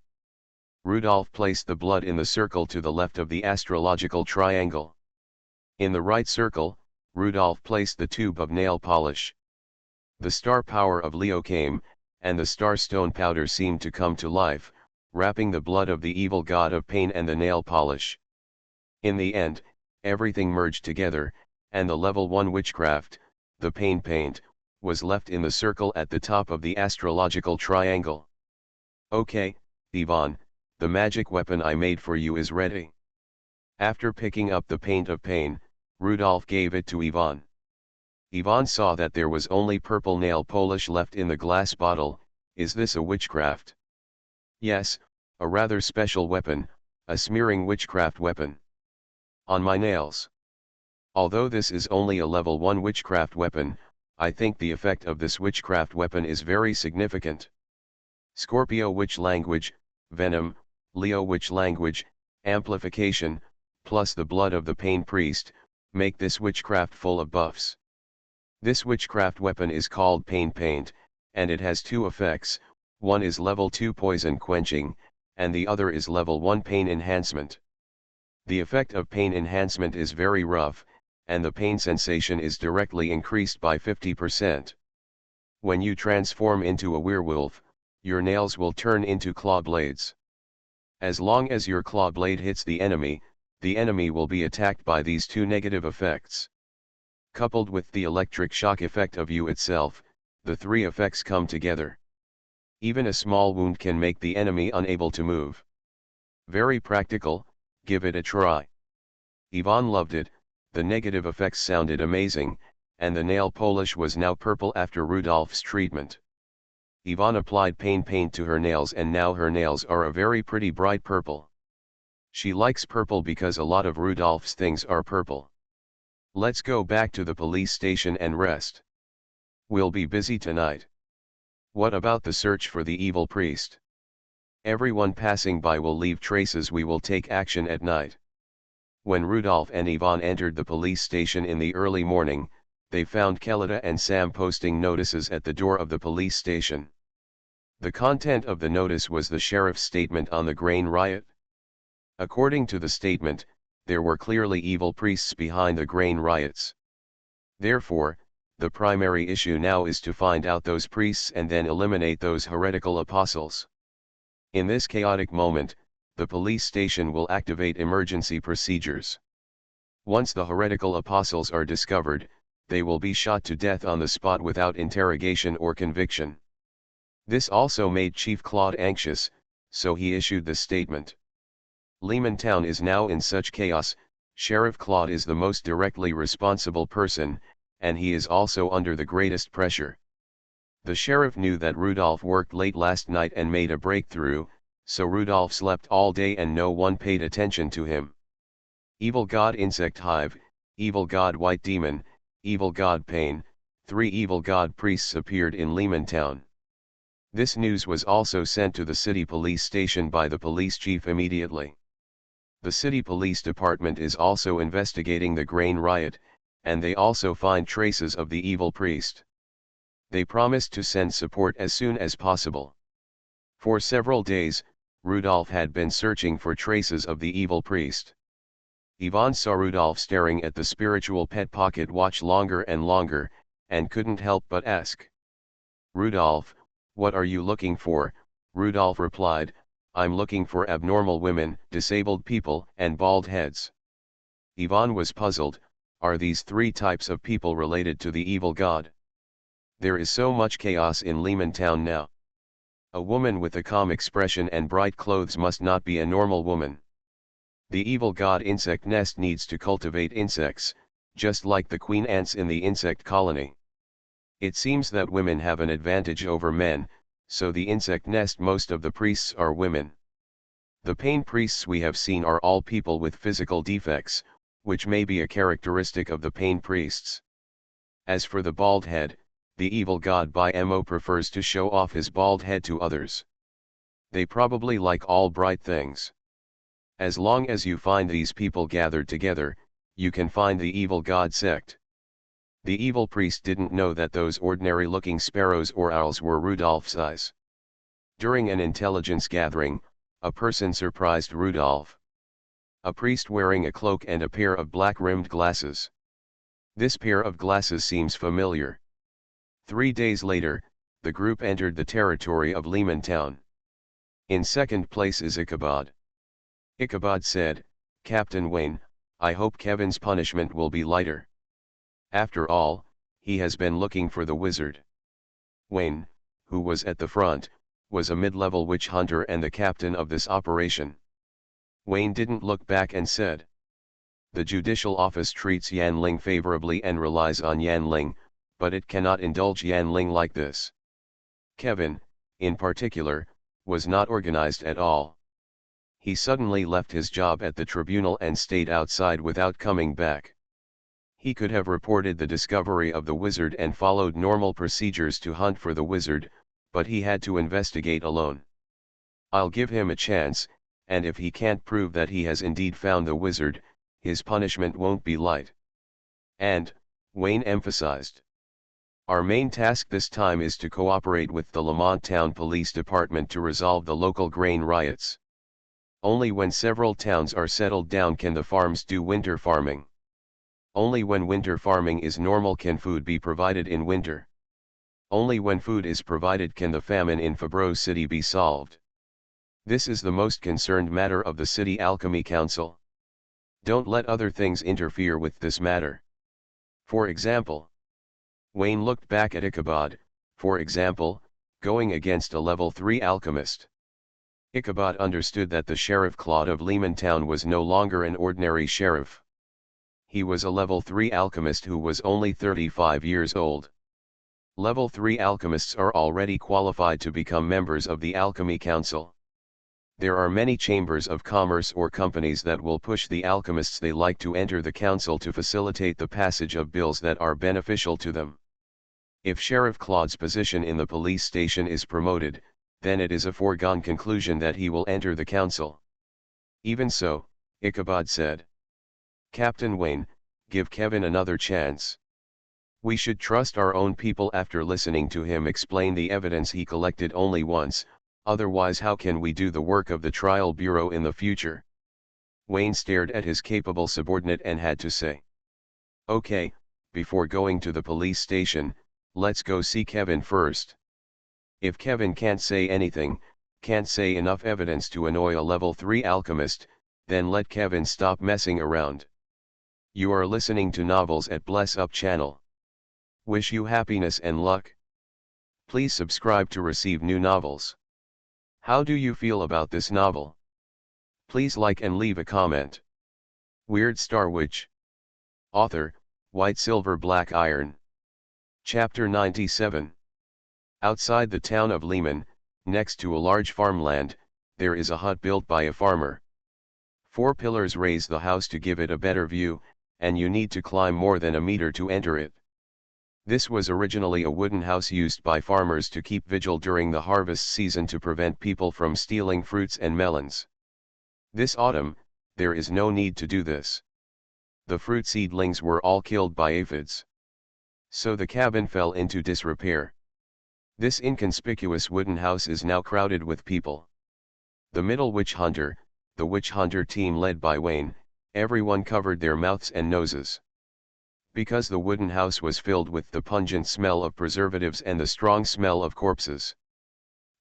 Rudolph placed the blood in the circle to the left of the astrological triangle. In the right circle, Rudolph placed the tube of nail polish. The star power of Leo came, and the star stone powder seemed to come to life, wrapping the blood of the evil god of pain and the nail polish. In the end, everything merged together, and the level 1 witchcraft, the paint, was left in the circle at the top of the astrological triangle. Okay, Ivan, the magic weapon I made for you is ready. After picking up the paint of pain, Rudolph gave it to Ivan. Ivan saw that there was only purple nail polish left in the glass bottle. Is this a witchcraft? Yes, a rather special weapon, a smearing witchcraft weapon. On my nails. Although this is only a level 1 witchcraft weapon, I think the effect of this witchcraft weapon is very significant. Scorpio witch language, venom, Leo witch language, amplification, plus the blood of the pain priest, make this witchcraft full of buffs. This witchcraft weapon is called paint, and it has two effects, one is level 2 poison quenching, and the other is level 1 pain enhancement. The effect of pain enhancement is very rough, and the pain sensation is directly increased by 50%. When you transform into a werewolf, your nails will turn into claw blades. As long as your claw blade hits the enemy will be attacked by these two negative effects. Coupled with the electric shock effect of you itself, the three effects come together. Even a small wound can make the enemy unable to move. Very practical, give it a try. Ivan loved it, the negative effects sounded amazing, and the nail polish was now purple after Rudolph's treatment. Ivan applied paint to her nails and now her nails are a very pretty bright purple. She likes purple because a lot of Rudolph's things are purple. Let's go back to the police station and rest. We'll be busy tonight. What about the search for the evil priest? Everyone passing by will leave traces. We will take action at night. When Rudolph and Ivan entered the police station in the early morning, they found Kelita and Sam posting notices at the door of the police station. The content of the notice was the sheriff's statement on the grain riot. According to the statement, there were clearly evil priests behind the grain riots. Therefore, the primary issue now is to find out those priests and then eliminate those heretical apostles. In this chaotic moment, the police station will activate emergency procedures. Once the heretical apostles are discovered, they will be shot to death on the spot without interrogation or conviction. This also made Chief Claude anxious, so he issued the statement. Lehman Town is now in such chaos. Sheriff Claude is the most directly responsible person, and he is also under the greatest pressure. The sheriff knew that Rudolph worked late last night and made a breakthrough, so Rudolph slept all day and no one paid attention to him. Evil God Insect Hive, Evil God White Demon, Evil God Pain, 3 evil God priests appeared in Lehman Town. This news was also sent to the city police station by the police chief immediately. The city police department is also investigating the grain riot, and they also find traces of the evil priest. They promised to send support as soon as possible. For several days, Rudolph had been searching for traces of the evil priest. Ivan saw Rudolph staring at the spiritual pet pocket watch longer and longer, and couldn't help but ask. "Rudolph, what are you looking for?" Rudolph replied, "I'm looking for abnormal women, disabled people, and bald heads." Ivan was puzzled. Are these 3 types of people related to the evil god? There is so much chaos in Lehman Town now. A woman with a calm expression and bright clothes must not be a normal woman. The evil god insect nest needs to cultivate insects, just like the queen ants in the insect colony. It seems that women have an advantage over men, so the insect nest most of the priests are women. The pain priests we have seen are all people with physical defects, which may be a characteristic of the pain priests. As for the bald head, the evil god by MO prefers to show off his bald head to others. They probably like all bright things. As long as you find these people gathered together, you can find the evil god sect. The evil priest didn't know that those ordinary-looking sparrows or owls were Rudolph's eyes. During an intelligence gathering, a person surprised Rudolph. A priest wearing a cloak and a pair of black-rimmed glasses. This pair of glasses seems familiar. 3 days later, the group entered the territory of Lehman Town. In second place is Ichabod. Ichabod said, "Captain Wayne, I hope Kevin's punishment will be lighter. After all, he has been looking for the wizard. Wayne, who was at the front, was a mid-level witch hunter and the captain of this operation. Wayne didn't look back and said, "The judicial office treats Yanling favorably and relies on Yanling, but it cannot indulge Yanling like this." Kevin, in particular, was not organized at all. He suddenly left his job at the tribunal and stayed outside without coming back. He could have reported the discovery of the wizard and followed normal procedures to hunt for the wizard, but he had to investigate alone. "I'll give him a chance, and if he can't prove that he has indeed found the wizard, his punishment won't be light." And, Wayne emphasized, "Our main task this time is to cooperate with the Lamont Town Police Department to resolve the local grain riots. Only when several towns are settled down can the farms do winter farming. Only when winter farming is normal can food be provided in winter. Only when food is provided can the famine in Fabreau City be solved. This is the most concerned matter of the City Alchemy Council. Don't let other things interfere with this matter. For example," Wayne looked back at Ichabod, "for example, going against a level 3 alchemist." Ichabod understood that the Sheriff Claude of Leemantown was no longer an ordinary sheriff. He was a level 3 alchemist who was only 35 years old. Level 3 alchemists are already qualified to become members of the Alchemy Council. There are many chambers of commerce or companies that will push the alchemists they like to enter the council to facilitate the passage of bills that are beneficial to them. If Sheriff Claude's position in the police station is promoted, then it is a foregone conclusion that he will enter the council. Even so, Ichabod said, "Captain Wayne, give Kevin another chance. We should trust our own people after listening to him explain the evidence he collected only once, otherwise how can we do the work of the trial bureau in the future?" Wayne stared at his capable subordinate and had to say, "Okay, before going to the police station, let's go see Kevin first. If Kevin can't say anything, can't say enough evidence to annoy a level 3 alchemist, then let Kevin stop messing around." You are listening to Novels at Bless Up channel. Wish you happiness and luck. Please subscribe to receive new novels. How do you feel about this novel? Please like and leave a comment. Weird Star Witch. Author, White Silver Black Iron. Chapter 97. Outside the town of Lehman, next to a large farmland, there is a hut built by a farmer. 4 pillars raise the house to give it a better view, and you need to climb more than a meter to enter it. This was originally a wooden house used by farmers to keep vigil during the harvest season to prevent people from stealing fruits and melons. This autumn, there is no need to do this. The fruit seedlings were all killed by aphids. So the cabin fell into disrepair. This inconspicuous wooden house is now crowded with people. The middle witch hunter, the witch hunter team led by Wayne, everyone covered their mouths and noses. Because the wooden house was filled with the pungent smell of preservatives and the strong smell of corpses.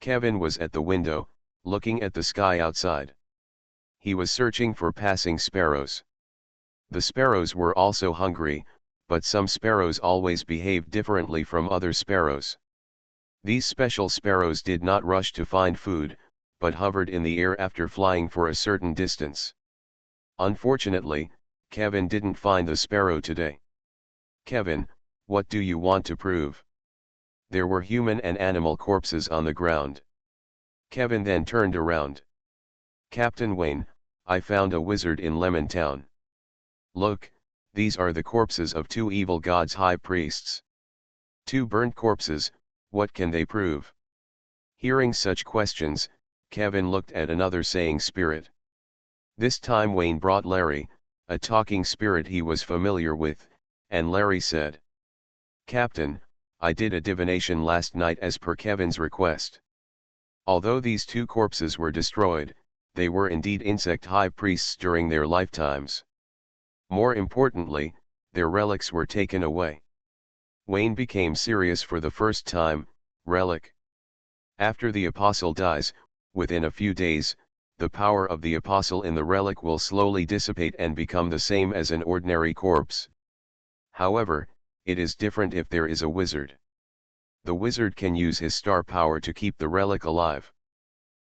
Kevin was at the window, looking at the sky outside. He was searching for passing sparrows. The sparrows were also hungry, but some sparrows always behaved differently from other sparrows. These special sparrows did not rush to find food, but hovered in the air after flying for a certain distance. Unfortunately, Kevin didn't find the sparrow today. "Kevin, what do you want to prove?" There were human and animal corpses on the ground. Kevin then turned around. "Captain Wayne, I found a wizard in Lemontown. Look, these are the corpses of 2 evil gods' high priests. 2 burnt corpses, what can they prove?" Hearing such questions, Kevin looked at another saying spirit. This time Wayne brought Larry, a talking spirit he was familiar with, and Larry said, "Captain, I did a divination last night as per Kevin's request. Although these 2 corpses were destroyed, they were indeed insect high priests during their lifetimes. More importantly, their relics were taken away." Wayne became serious for the first time. Relic. After the apostle dies, within a few days, the power of the apostle in the relic will slowly dissipate and become the same as an ordinary corpse. However, it is different if there is a wizard. The wizard can use his star power to keep the relic alive.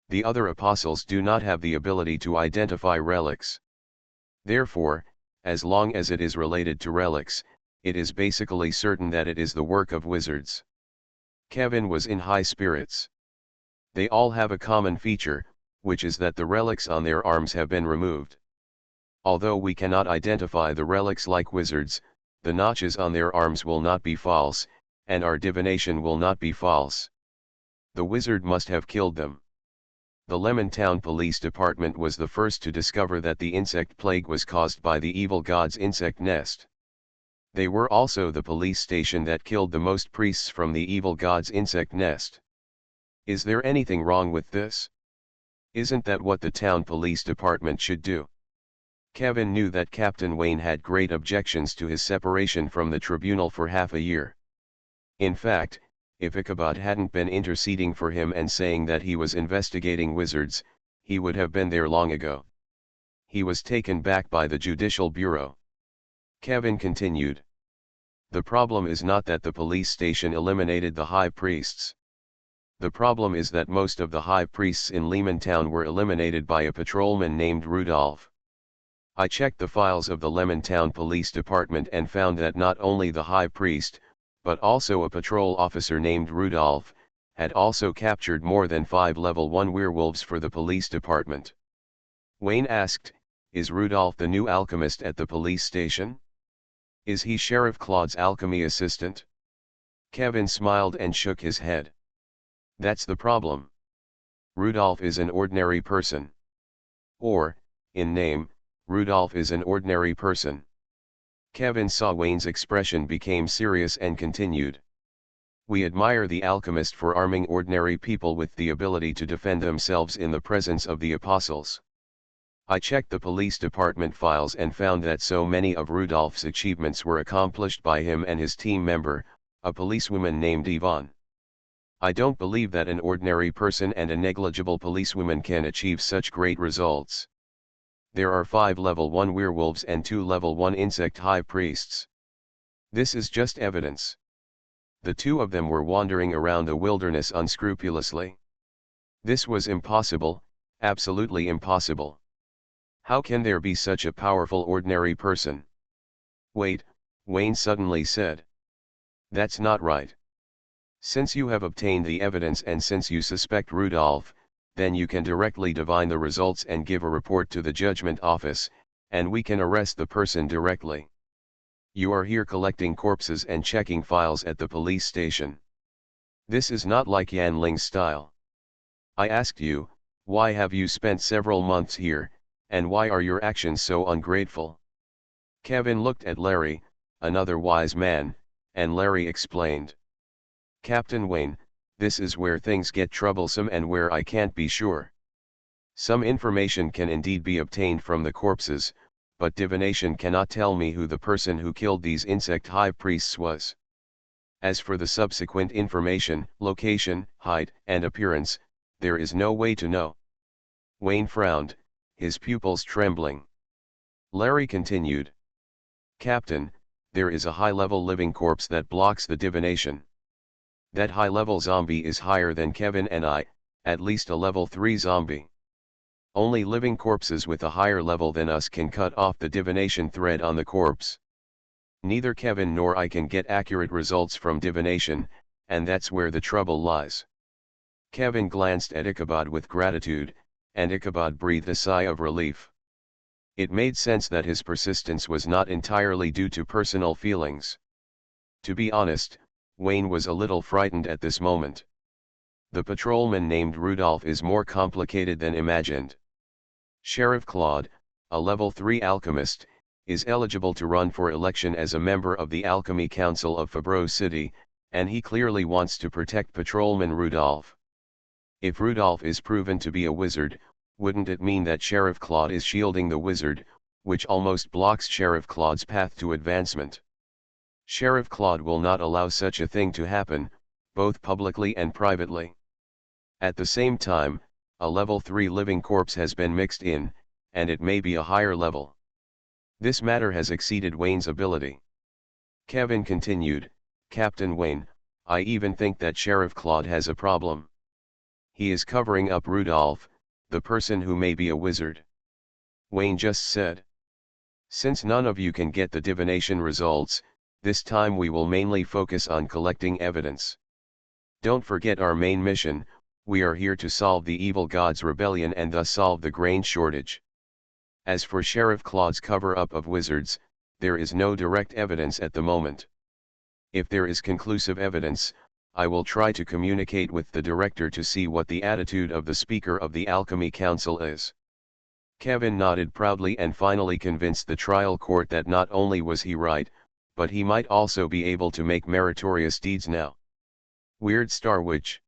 The other apostles do not have the ability to identify relics. Therefore, as long as it is related to relics, it is basically certain that it is the work of wizards. Kevin was in high spirits. They all have a common feature, which is that the relics on their arms have been removed. Although we cannot identify the relics like wizards, the notches on their arms will not be false, and our divination will not be false. The wizard must have killed them. The Lemontown Police Department was the first to discover that the insect plague was caused by the evil god's insect nest. They were also the police station that killed the most priests from the evil god's insect nest. Is there anything wrong with this? Isn't that what the town police department should do? Kevin knew that Captain Wayne had great objections to his separation from the tribunal for half a year. In fact, if Ichabod hadn't been interceding for him and saying that he was investigating wizards, he would have been there long ago. He was taken back by the Judicial Bureau. Kevin continued. The problem is not that the police station eliminated the high priests. The problem is that most of the high priests in Lemontown were eliminated by a patrolman named Rudolph. I checked the files of the Lemontown Police Department and found that not only the high priest, but also a patrol officer named Rudolph, had also captured more than 5 level 1 werewolves for the police department. Wayne asked, is Rudolph the new alchemist at the police station? Is he Sheriff Claude's alchemy assistant? Kevin smiled and shook his head. That's the problem. Rudolph is an ordinary person. Or, in name, Rudolph is an ordinary person. Kevin saw Wayne's expression became serious and continued. We admire the alchemist for arming ordinary people with the ability to defend themselves in the presence of the apostles. I checked the police department files and found that so many of Rudolph's achievements were accomplished by him and his team member, a policewoman named Yvonne. I don't believe that an ordinary person and a negligible policewoman can achieve such great results. There are 5 level 1 werewolves and 2 level 1 insect high priests. This is just evidence. The 2 of them were wandering around the wilderness unscrupulously. This was impossible, absolutely impossible. How can there be such a powerful ordinary person? Wait, Wayne suddenly said. That's not right. Since you have obtained the evidence and since you suspect Rudolph, then you can directly divine the results and give a report to the judgment office, and we can arrest the person directly. You are here collecting corpses and checking files at the police station. This is not like Yan Ling's style. I asked you, why have you spent several months here, and why are your actions so ungrateful? Kevin looked at Larry, another wise man, and Larry explained. Captain Wayne, this is where things get troublesome and where I can't be sure. Some information can indeed be obtained from the corpses, but divination cannot tell me who the person who killed these insect high priests was. As for the subsequent information, location, height, and appearance, there is no way to know. Wayne frowned, his pupils trembling. Larry continued. Captain, there is a high-level living corpse that blocks the divination. That high-level zombie is higher than Kevin and I, at least a level 3 zombie. Only living corpses with a higher level than us can cut off the divination thread on the corpse. Neither Kevin nor I can get accurate results from divination, and that's where the trouble lies. Kevin glanced at Ichabod with gratitude, and Ichabod breathed a sigh of relief. It made sense that his persistence was not entirely due to personal feelings. To be honest, Wayne was a little frightened at this moment. The patrolman named Rudolph is more complicated than imagined. Sheriff Claude, a level 3 alchemist, is eligible to run for election as a member of the Alchemy Council of Fabreau City, and he clearly wants to protect Patrolman Rudolph. If Rudolph is proven to be a wizard, wouldn't it mean that Sheriff Claude is shielding the wizard, which almost blocks Sheriff Claude's path to advancement? Sheriff Claude will not allow such a thing to happen, both publicly and privately. At the same time, a level 3 living corpse has been mixed in, and it may be a higher level. This matter has exceeded Wayne's ability. Kevin continued, Captain Wayne, I even think that Sheriff Claude has a problem. He is covering up Rudolph, the person who may be a wizard. Wayne just said. Since none of you can get the divination results, this time we will mainly focus on collecting evidence. Don't forget our main mission, we are here to solve the evil god's rebellion and thus solve the grain shortage. As for Sheriff Claude's cover-up of wizards, there is no direct evidence at the moment. If there is conclusive evidence, I will try to communicate with the director to see what the attitude of the Speaker of the Alchemy Council is. Kevin nodded proudly and finally convinced the trial court that not only was he right, but he might also be able to make meritorious deeds now. Weird Star Witch.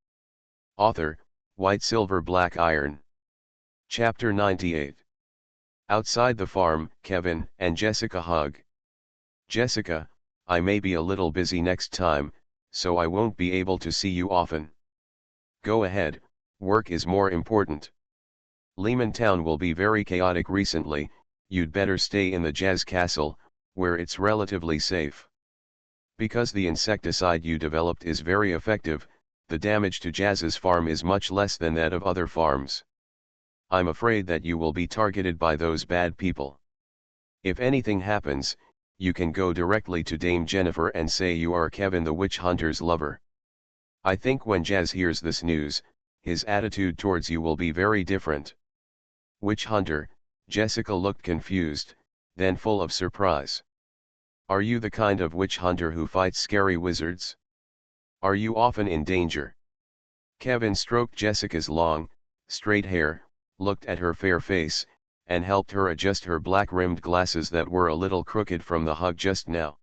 Author, White Silver Black Iron. Chapter 98. Outside the farm, Kevin and Jessica hug. Jessica, I may be a little busy next time, so I won't be able to see you often. Go ahead, work is more important. Lehman Town will be very chaotic recently, you'd better stay in the Jazz Castle, where it's relatively safe. Because the insecticide you developed is very effective, the damage to Jazz's farm is much less than that of other farms. I'm afraid that you will be targeted by those bad people. If anything happens, you can go directly to Dame Jennifer and say you are Kevin the Witch Hunter's lover. I think when Jazz hears this news, his attitude towards you will be very different. Witch Hunter, Jessica looked confused, then full of surprise. Are you the kind of witch hunter who fights scary wizards? Are you often in danger? Kevin stroked Jessica's long, straight hair, looked at her fair face, and helped her adjust her black-rimmed glasses that were a little crooked from the hug just now.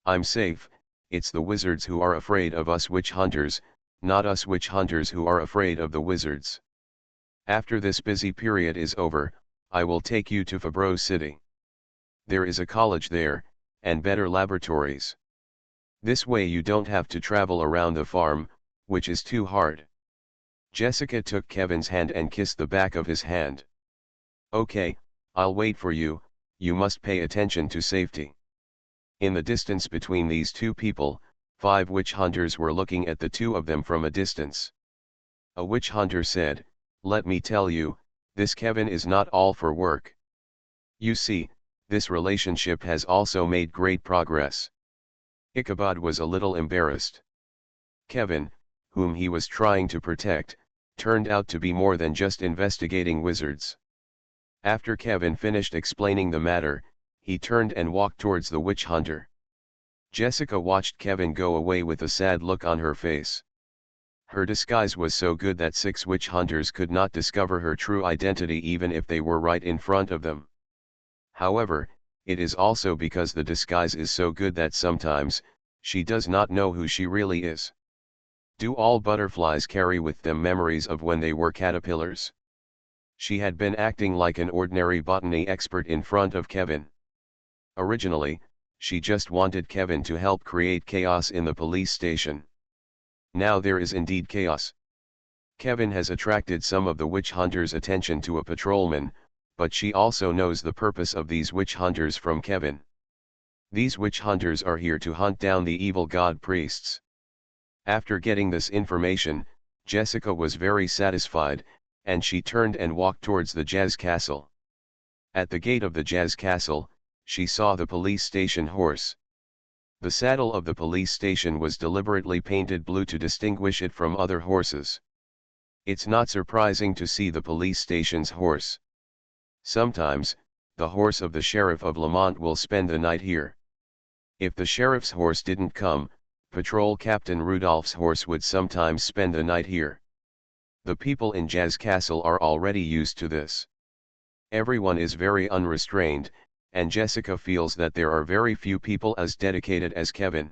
I'm safe, it's the wizards who are afraid of us witch hunters, not us witch hunters who are afraid of the wizards. After this busy period is over, I will take you to Fabreau City. There is a college there, and better laboratories. This way you don't have to travel around the farm, which is too hard. Jessica took Kevin's hand and kissed the back of his hand. Okay, I'll wait for you, you must pay attention to safety. In the distance between these two people, 5 witch hunters were looking at the two of them from a distance. A witch hunter said, let me tell you, this Kevin is not all for work. You see, this relationship has also made great progress. Ichabod was a little embarrassed. Kevin, whom he was trying to protect, turned out to be more than just investigating wizards. After Kevin finished explaining the matter, he turned and walked towards the witch hunter. Jessica watched Kevin go away with a sad look on her face. Her disguise was so good that 6 witch hunters could not discover her true identity even if they were right in front of them. However, it is also because the disguise is so good that sometimes, she does not know who she really is. Do all butterflies carry with them memories of when they were caterpillars? She had been acting like an ordinary botany expert in front of Kevin. Originally, she just wanted Kevin to help create chaos in the police station. Now there is indeed chaos. Kevin has attracted some of the witch hunters' attention to a patrolman, but she also knows the purpose of these witch hunters from Kevin. These witch hunters are here to hunt down the evil god priests. After getting this information, Jessica was very satisfied, and she turned and walked towards the Jazz Castle. At the gate of the Jazz Castle, she saw the police station horse. The saddle of the police station was deliberately painted blue to distinguish it from other horses. It's not surprising to see the police station's horse. Sometimes, the horse of the sheriff of Lamont will spend the night here. If the sheriff's horse didn't come, Patrol Captain Rudolph's horse would sometimes spend the night here. The people in Jazz Castle are already used to this. Everyone is very unrestrained, and Jessica feels that there are very few people as dedicated as Kevin.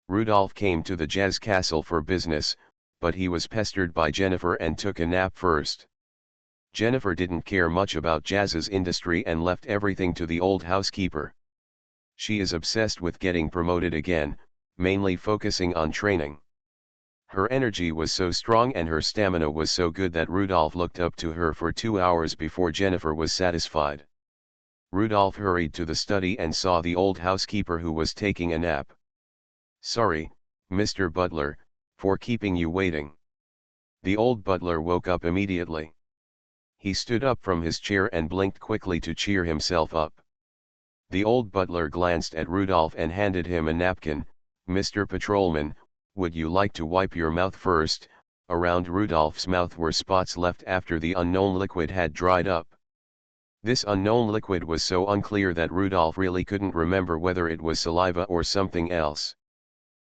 Rudolph came to the Jazz Castle for business, but he was pestered by Jennifer and took a nap first. Jennifer didn't care much about Jazz's industry and left everything to the old housekeeper. She is obsessed with getting promoted again, mainly focusing on training. Her energy was so strong and her stamina was so good that Rudolph looked up to her for 2 hours before Jennifer was satisfied. Rudolph hurried to the study and saw the old housekeeper who was taking a nap. "Sorry, Mr. Butler, for keeping you waiting." The old butler woke up immediately. He stood up from his chair and blinked quickly to cheer himself up. The old butler glanced at Rudolph and handed him a napkin. "Mr. Patrolman, would you like to wipe your mouth first?" Around Rudolph's mouth were spots left after the unknown liquid had dried up. This unknown liquid was so unclear that Rudolph really couldn't remember whether it was saliva or something else.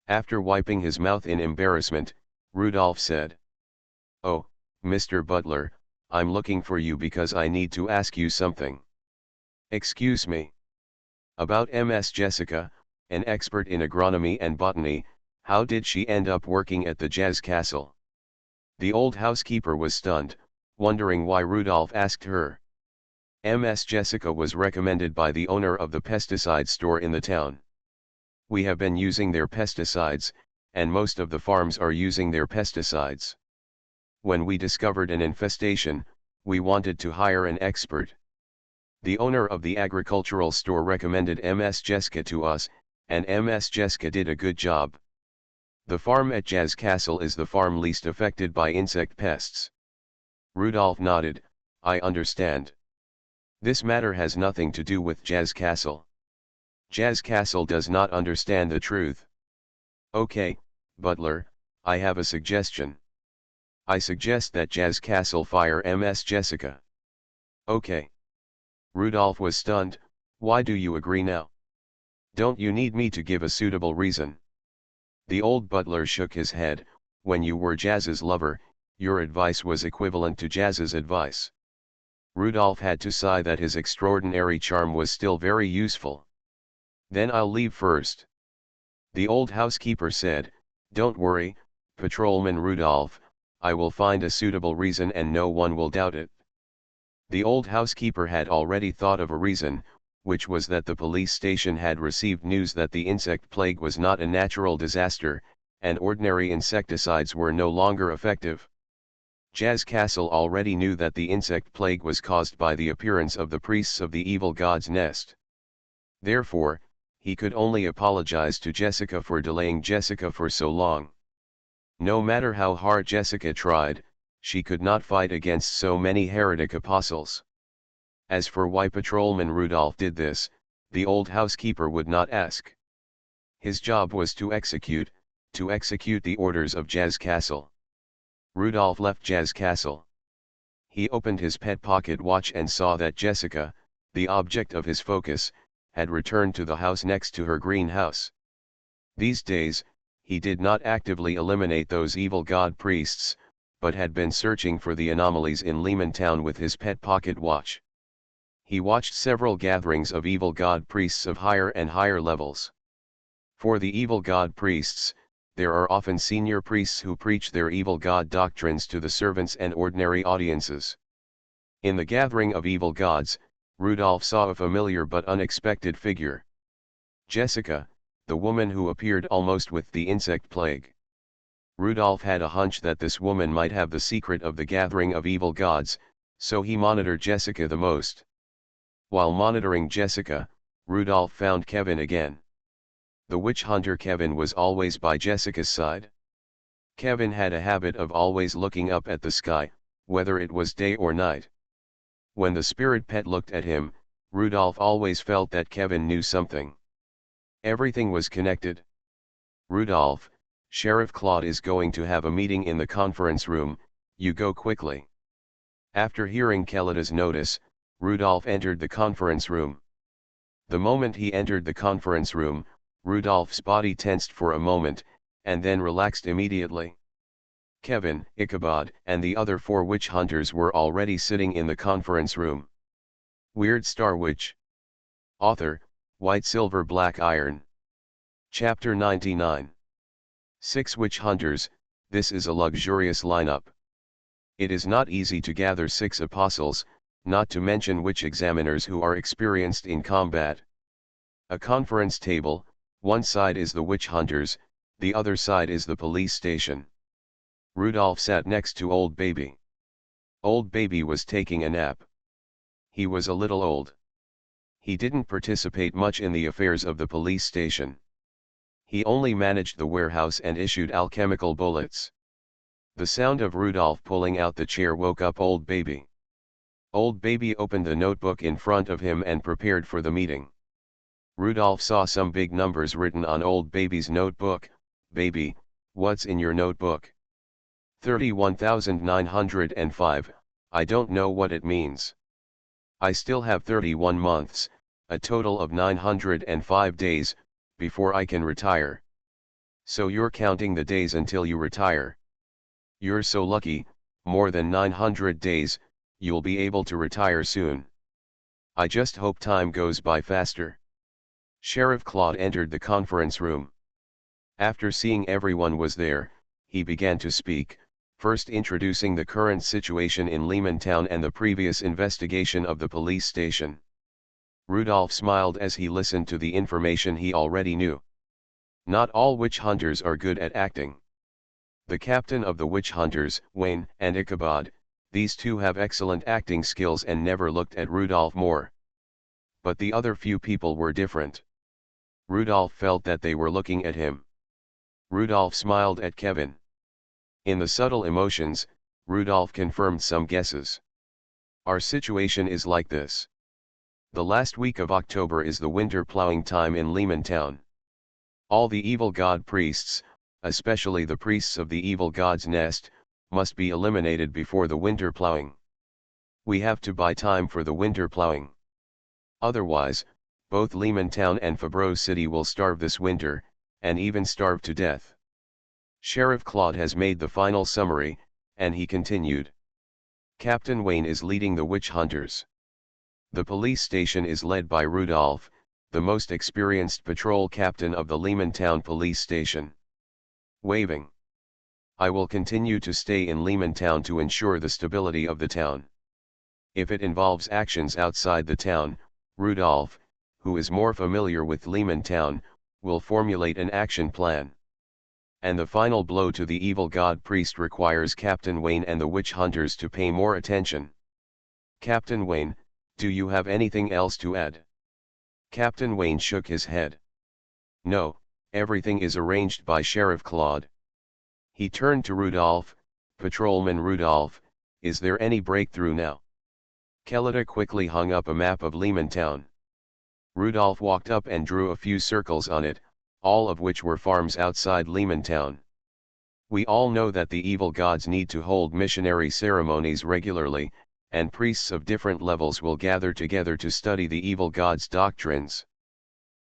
After wiping his mouth in embarrassment, Rudolph said, "Oh, Mr. Butler, I'm looking for you because I need to ask you something." "Excuse me." "About Ms. Jessica, an expert in agronomy and botany, how did she end up working at the Jazz Castle?" The old housekeeper was stunned, wondering why Rudolph asked her. "Ms. Jessica was recommended by the owner of the pesticide store in the town. We have been using their pesticides, and most of the farms are using their pesticides. When we discovered an infestation, we wanted to hire an expert. The owner of the agricultural store recommended Ms. Jessica to us, and Ms. Jessica did a good job. The farm at Jazz Castle is the farm least affected by insect pests." Rudolph nodded. "I understand. This matter has nothing to do with Jazz Castle. Jazz Castle does not understand the truth." "Okay, Butler, I have a suggestion. I suggest that Jazz Castle fire Ms. Jessica." "Okay." Rudolph was stunned. "Why do you agree now? Don't you need me to give a suitable reason?" The old butler shook his head. "When you were Jazz's lover, your advice was equivalent to Jazz's advice." Rudolph had to sigh that his extraordinary charm was still very useful. "Then I'll leave first." The old housekeeper said, "Don't worry, Patrolman Rudolph, I will find a suitable reason and no one will doubt it." The old housekeeper had already thought of a reason, which was that the police station had received news that the insect plague was not a natural disaster, and ordinary insecticides were no longer effective. Jazz Castle already knew that the insect plague was caused by the appearance of the priests of the evil god's nest. Therefore, he could only apologize to Jessica for delaying Jessica for so long. No matter how hard Jessica tried, she could not fight against so many heretic apostles. As for why Patrolman Rudolph did this, the old housekeeper would not ask. His job was to execute the orders of Jazz Castle. Rudolph left Jazz Castle. He opened his pet pocket watch and saw that Jessica, the object of his focus, had returned to the house next to her greenhouse. These days, he did not actively eliminate those evil god priests, but had been searching for the anomalies in Lehman Town with his pet pocket watch. He watched several gatherings of evil god priests of higher and higher levels. For the evil god priests, there are often senior priests who preach their evil god doctrines to the servants and ordinary audiences. In the gathering of evil gods, Rudolph saw a familiar but unexpected figure. Jessica, the woman who appeared almost with the insect plague. Rudolph had a hunch that this woman might have the secret of the gathering of evil gods, so he monitored Jessica the most. While monitoring Jessica, Rudolph found Kevin again. The witch hunter Kevin was always by Jessica's side. Kevin had a habit of always looking up at the sky, whether it was day or night. When the spirit pet looked at him, Rudolph always felt that Kevin knew something. Everything was connected. "Rudolph, Sheriff Claude is going to have a meeting in the conference room, you go quickly." After hearing Kelada's notice, Rudolph entered the conference room. The moment he entered the conference room, Rudolph's body tensed for a moment, and then relaxed immediately. Kevin, Ichabod, and the other 4 witch hunters were already sitting in the conference room. Weird Star Witch. Author, White Silver Black Iron. Chapter 99. 6 Witch Hunters, this is a luxurious lineup. It is not easy to gather 6 apostles, not to mention witch examiners who are experienced in combat. A conference table, one side is the witch hunters, the other side is the police station. Rudolph sat next to Old Baby. Old Baby was taking a nap. He was a little old. He didn't participate much in the affairs of the police station. He only managed the warehouse and issued alchemical bullets. The sound of Rudolph pulling out the chair woke up Old Baby. Old Baby opened the notebook in front of him and prepared for the meeting. Rudolph saw some big numbers written on Old Baby's notebook. "Baby, what's in your notebook?" 31,905, I don't know what it means. I still have 31 months, a total of 905 days, before I can retire. So you're counting the days until you retire. You're so lucky, more than 900 days, you'll be able to retire soon. I just hope time goes by faster. Sheriff Claude entered the conference room. After seeing everyone was there, he began to speak, first introducing the current situation in Lehmantown and the previous investigation of the police station. Rudolph smiled as he listened to the information he already knew. Not all witch hunters are good at acting. The captain of the witch hunters, Wayne, and Ichabod, these two have excellent acting skills and never looked at Rudolph more. But the other few people were different. Rudolph felt that they were looking at him. Rudolph smiled at Kevin. In the subtle emotions, Rudolph confirmed some guesses. Our situation is like this. The last week of October is the winter plowing time in Lehmantown. All the evil god priests, especially the priests of the evil god's nest, must be eliminated before the winter plowing. We have to buy time for the winter plowing. Otherwise, both Lehmantown and Fabreau City will starve this winter, and even starve to death. Sheriff Claude has made the final summary, and he continued. Captain Wayne is leading the witch hunters. The police station is led by Rudolph, the most experienced patrol captain of the Lehmantown police station. Waving. I will continue to stay in Lehmantown to ensure the stability of the town. If it involves actions outside the town, Rudolph, who is more familiar with Lehmantown, will formulate an action plan. And the final blow to the evil god priest requires Captain Wayne and the witch hunters to pay more attention. Captain Wayne, do you have anything else to add? Captain Wayne shook his head. No, everything is arranged by Sheriff Claude. He turned to Rudolph. Patrolman Rudolph, is there any breakthrough now? Kelita quickly hung up a map of Lehmantown. Rudolph walked up and drew a few circles on it, all of which were farms outside Lehmantown. We all know that the evil gods need to hold missionary ceremonies regularly, and priests of different levels will gather together to study the evil gods' doctrines.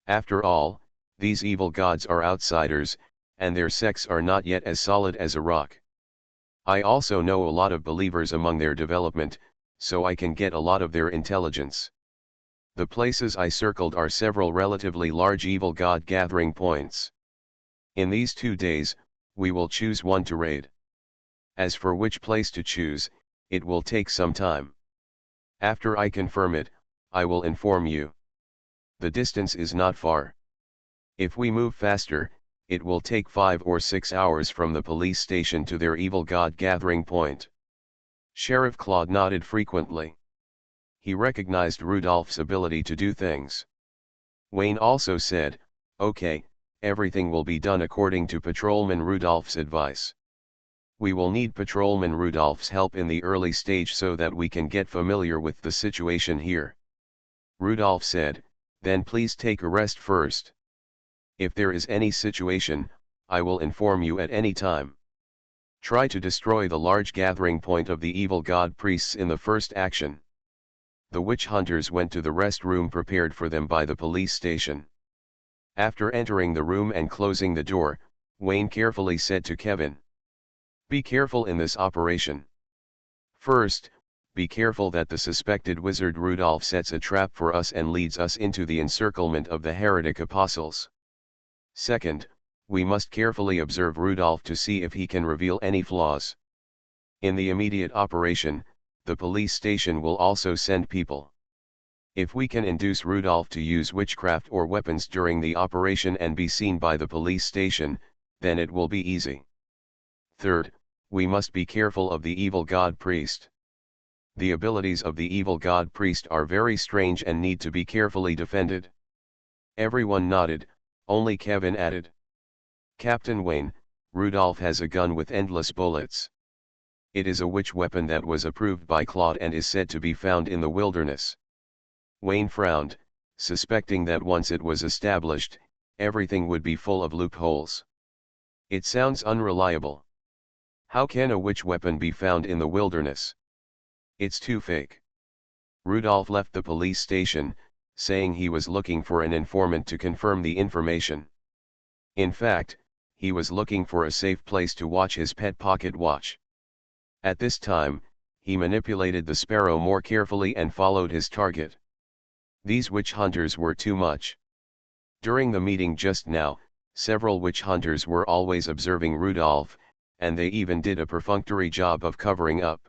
After all, these evil gods are outsiders, and their sects are not yet as solid as a rock. I also know a lot of believers among their development, so I can get a lot of their intelligence. The places I circled are several relatively large evil god gathering points. In these 2 days, we will choose one to raid. As for which place to choose, it will take some time. After I confirm it, I will inform you. The distance is not far. If we move faster, it will take 5 or 6 hours from the police station to their evil god gathering point. Sheriff Claude nodded frequently. He recognized Rudolph's ability to do things. Wayne also said, okay, everything will be done according to Patrolman Rudolph's advice. We will need Patrolman Rudolph's help in the early stage so that we can get familiar with the situation here. Rudolph said, then please take a rest first. If there is any situation, I will inform you at any time. Try to destroy the large gathering point of the evil god priests in the first action. The witch hunters went to the rest room prepared for them by the police station. After entering the room and closing the door, Wayne carefully said to Kevin, be careful in this operation. First, be careful that the suspected wizard Rudolph sets a trap for us and leads us into the encirclement of the heretic apostles. Second, we must carefully observe Rudolph to see if he can reveal any flaws. In the immediate operation, the police station will also send people. If we can induce Rudolph to use witchcraft or weapons during the operation and be seen by the police station, then it will be easy. Third, we must be careful of the evil god priest. The abilities of the evil god priest are very strange and need to be carefully defended. Everyone nodded, only Kevin added. Captain Wayne, Rudolph has a gun with endless bullets. It is a witch weapon that was approved by Claude and is said to be found in the wilderness. Wayne frowned, suspecting that once it was established, everything would be full of loopholes. It sounds unreliable. How can a witch weapon be found in the wilderness? It's too fake. Rudolph left the police station, saying he was looking for an informant to confirm the information. In fact, he was looking for a safe place to watch his pet pocket watch. At this time, he manipulated the sparrow more carefully and followed his target. These witch hunters were too much. During the meeting just now, several witch hunters were always observing Rudolph, and they even did a perfunctory job of covering up.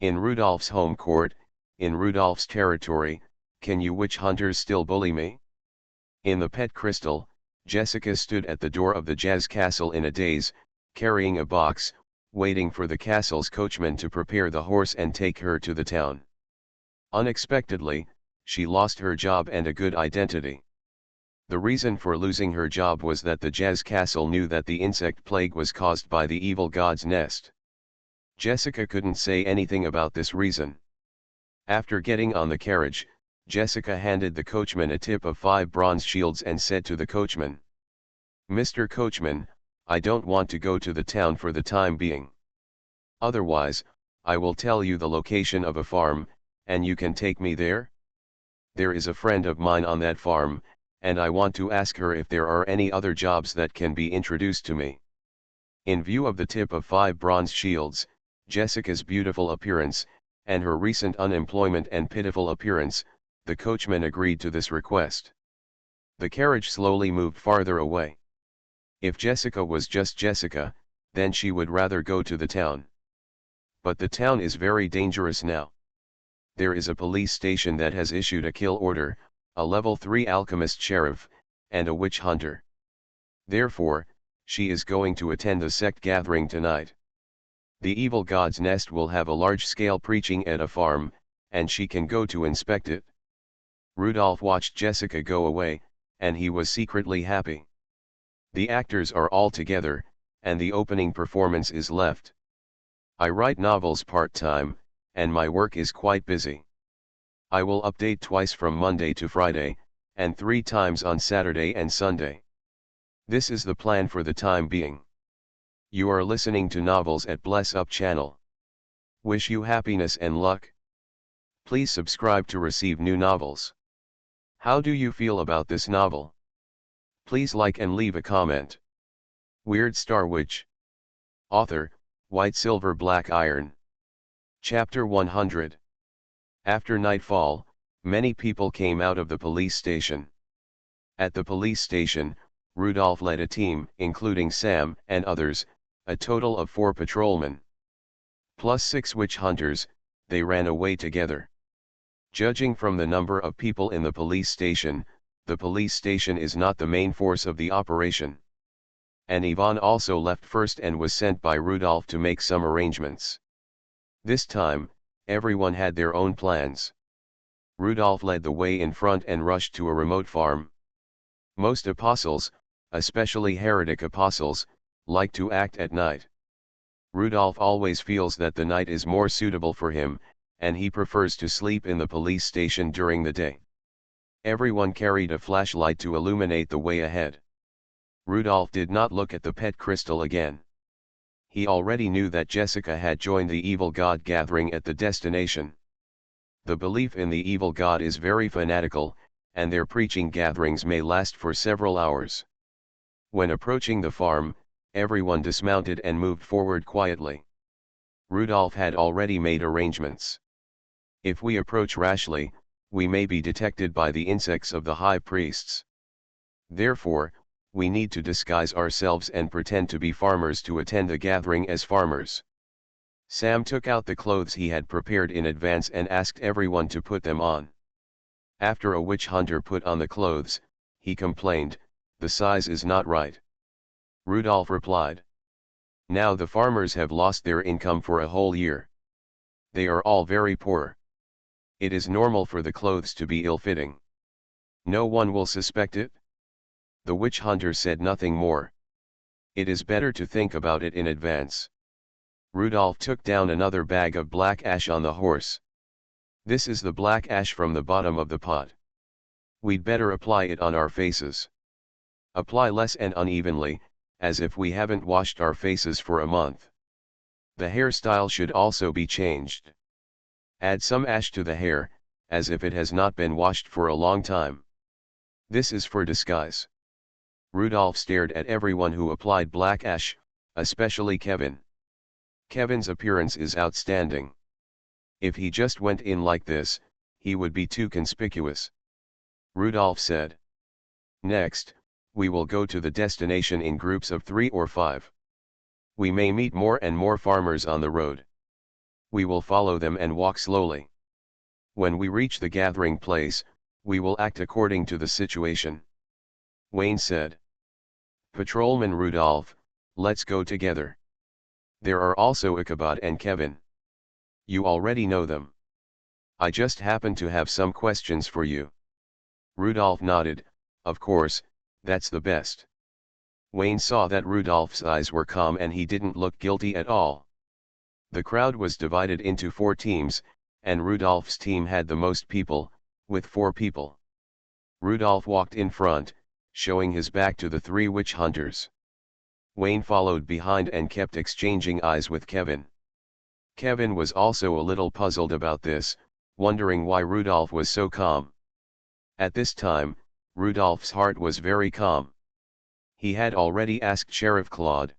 In Rudolph's home court, in Rudolph's territory, can you witch hunters still bully me? In the pet crystal, Jessica stood at the door of the Jazz Castle in a daze, carrying a box, waiting for the castle's coachman to prepare the horse and take her to the town. Unexpectedly, she lost her job and a good identity. The reason for losing her job was that the Jazz Castle knew that the insect plague was caused by the evil god's nest. Jessica couldn't say anything about this reason. After getting on the carriage, Jessica handed the coachman a tip of 5 bronze shields and said to the coachman, "Mr. Coachman, I don't want to go to the town for the time being. Otherwise, I will tell you the location of a farm, and you can take me there? There is a friend of mine on that farm, and I want to ask her if there are any other jobs that can be introduced to me." In view of the tip of 5 bronze shields, Jessica's beautiful appearance, and her recent unemployment and pitiful appearance, the coachman agreed to this request. The carriage slowly moved farther away. If Jessica was just Jessica, then she would rather go to the town. But the town is very dangerous now. There is a police station that has issued a kill order, a level 3 alchemist sheriff, and a witch hunter. Therefore, she is going to attend the sect gathering tonight. The evil god's nest will have a large-scale preaching at a farm, and she can go to inspect it. Rudolph watched Jessica go away, and he was secretly happy. The actors are all together, and the opening performance is left. I write novels part-time, and my work is quite busy. I will update twice from Monday to Friday, and 3 times on Saturday and Sunday. This is the plan for the time being. You are listening to Novels at Bless Up channel. Wish you happiness and luck. Please subscribe to receive new novels. How do you feel about this novel? Please like and leave a comment. Weird Star Witch. Author, White Silver Black Iron. Chapter 100. After nightfall, many people came out of the police station. At the police station, Rudolph led a team, including Sam and others, a total of 4 patrolmen. Plus 6 witch hunters, they ran away together. Judging from the number of people in the police station is not the main force of the operation. And Ivan also left first and was sent by Rudolph to make some arrangements. This time, everyone had their own plans. Rudolph led the way in front and rushed to a remote farm. Most apostles, especially heretic apostles, like to act at night. Rudolph always feels that the night is more suitable for him, and he prefers to sleep in the police station during the day. Everyone carried a flashlight to illuminate the way ahead. Rudolph did not look at the pet crystal again. He already knew that Jessica had joined the evil god gathering at the destination. The belief in the evil god is very fanatical, and their preaching gatherings may last for several hours. When approaching the farm, everyone dismounted and moved forward quietly. Rudolph had already made arrangements. If we approach rashly, we may be detected by the insects of the high priests. Therefore, we need to disguise ourselves and pretend to be farmers to attend the gathering as farmers. Sam took out the clothes he had prepared in advance and asked everyone to put them on. After a witch hunter put on the clothes, he complained, "The size is not right." Rudolph replied, Now the farmers have lost their income for a whole year. They are all very poor. It is normal for the clothes to be ill-fitting. No one will suspect it. The witch hunter said nothing more. It is better to think about it in advance. Rudolph took down another bag of black ash on the horse. This is the black ash from the bottom of the pot. We'd better apply it on our faces. Apply less and unevenly, as if we haven't washed our faces for a month. The hairstyle should also be changed. Add some ash to the hair, as if it has not been washed for a long time. This is for disguise. Rudolph stared at everyone who applied black ash, especially Kevin. Kevin's appearance is outstanding. If he just went in like this, he would be too conspicuous. Rudolph said. Next, we will go to the destination in groups of 3 or 5. We may meet more and more farmers on the road. We will follow them and walk slowly. When we reach the gathering place, we will act according to the situation. Wayne said. Patrolman Rudolph, let's go together. There are also Ichabod and Kevin. You already know them. I just happen to have some questions for you. Rudolph nodded. Of course, that's the best. Wayne saw that Rudolph's eyes were calm and he didn't look guilty at all. The crowd was divided into 4 teams, and Rudolph's team had the most people, with 4 people. Rudolph walked in front, showing his back to the 3 witch hunters. Wayne followed behind and kept exchanging eyes with Kevin. Kevin was also a little puzzled about this, wondering why Rudolph was so calm. At this time, Rudolph's heart was very calm. He had already asked Sheriff Claude.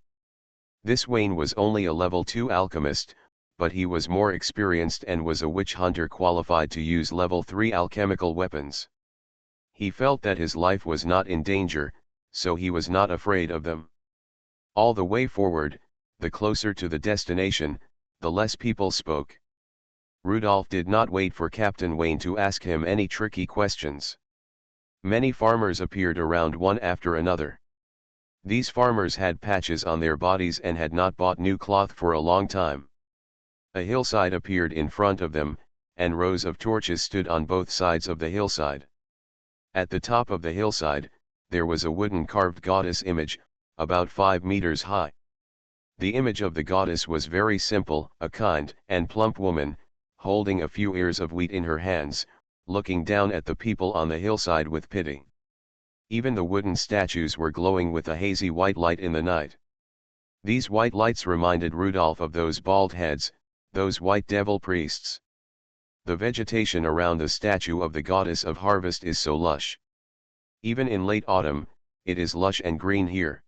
This Wayne was only a level 2 alchemist, but he was more experienced and was a witch hunter qualified to use level 3 alchemical weapons. He felt that his life was not in danger, so he was not afraid of them. All the way forward, the closer to the destination, the less people spoke. Rudolph did not wait for Captain Wayne to ask him any tricky questions. Many farmers appeared around one after another. These farmers had patches on their bodies and had not bought new cloth for a long time. A hillside appeared in front of them, and rows of torches stood on both sides of the hillside. At the top of the hillside, there was a wooden carved goddess image, about 5 meters high. The image of the goddess was very simple, a kind and plump woman, holding a few ears of wheat in her hands, looking down at the people on the hillside with pity. Even the wooden statues were glowing with a hazy white light in the night. These white lights reminded Rudolph of those bald heads, those white devil priests. The vegetation around the statue of the goddess of harvest is so lush. Even in late autumn, it is lush and green here.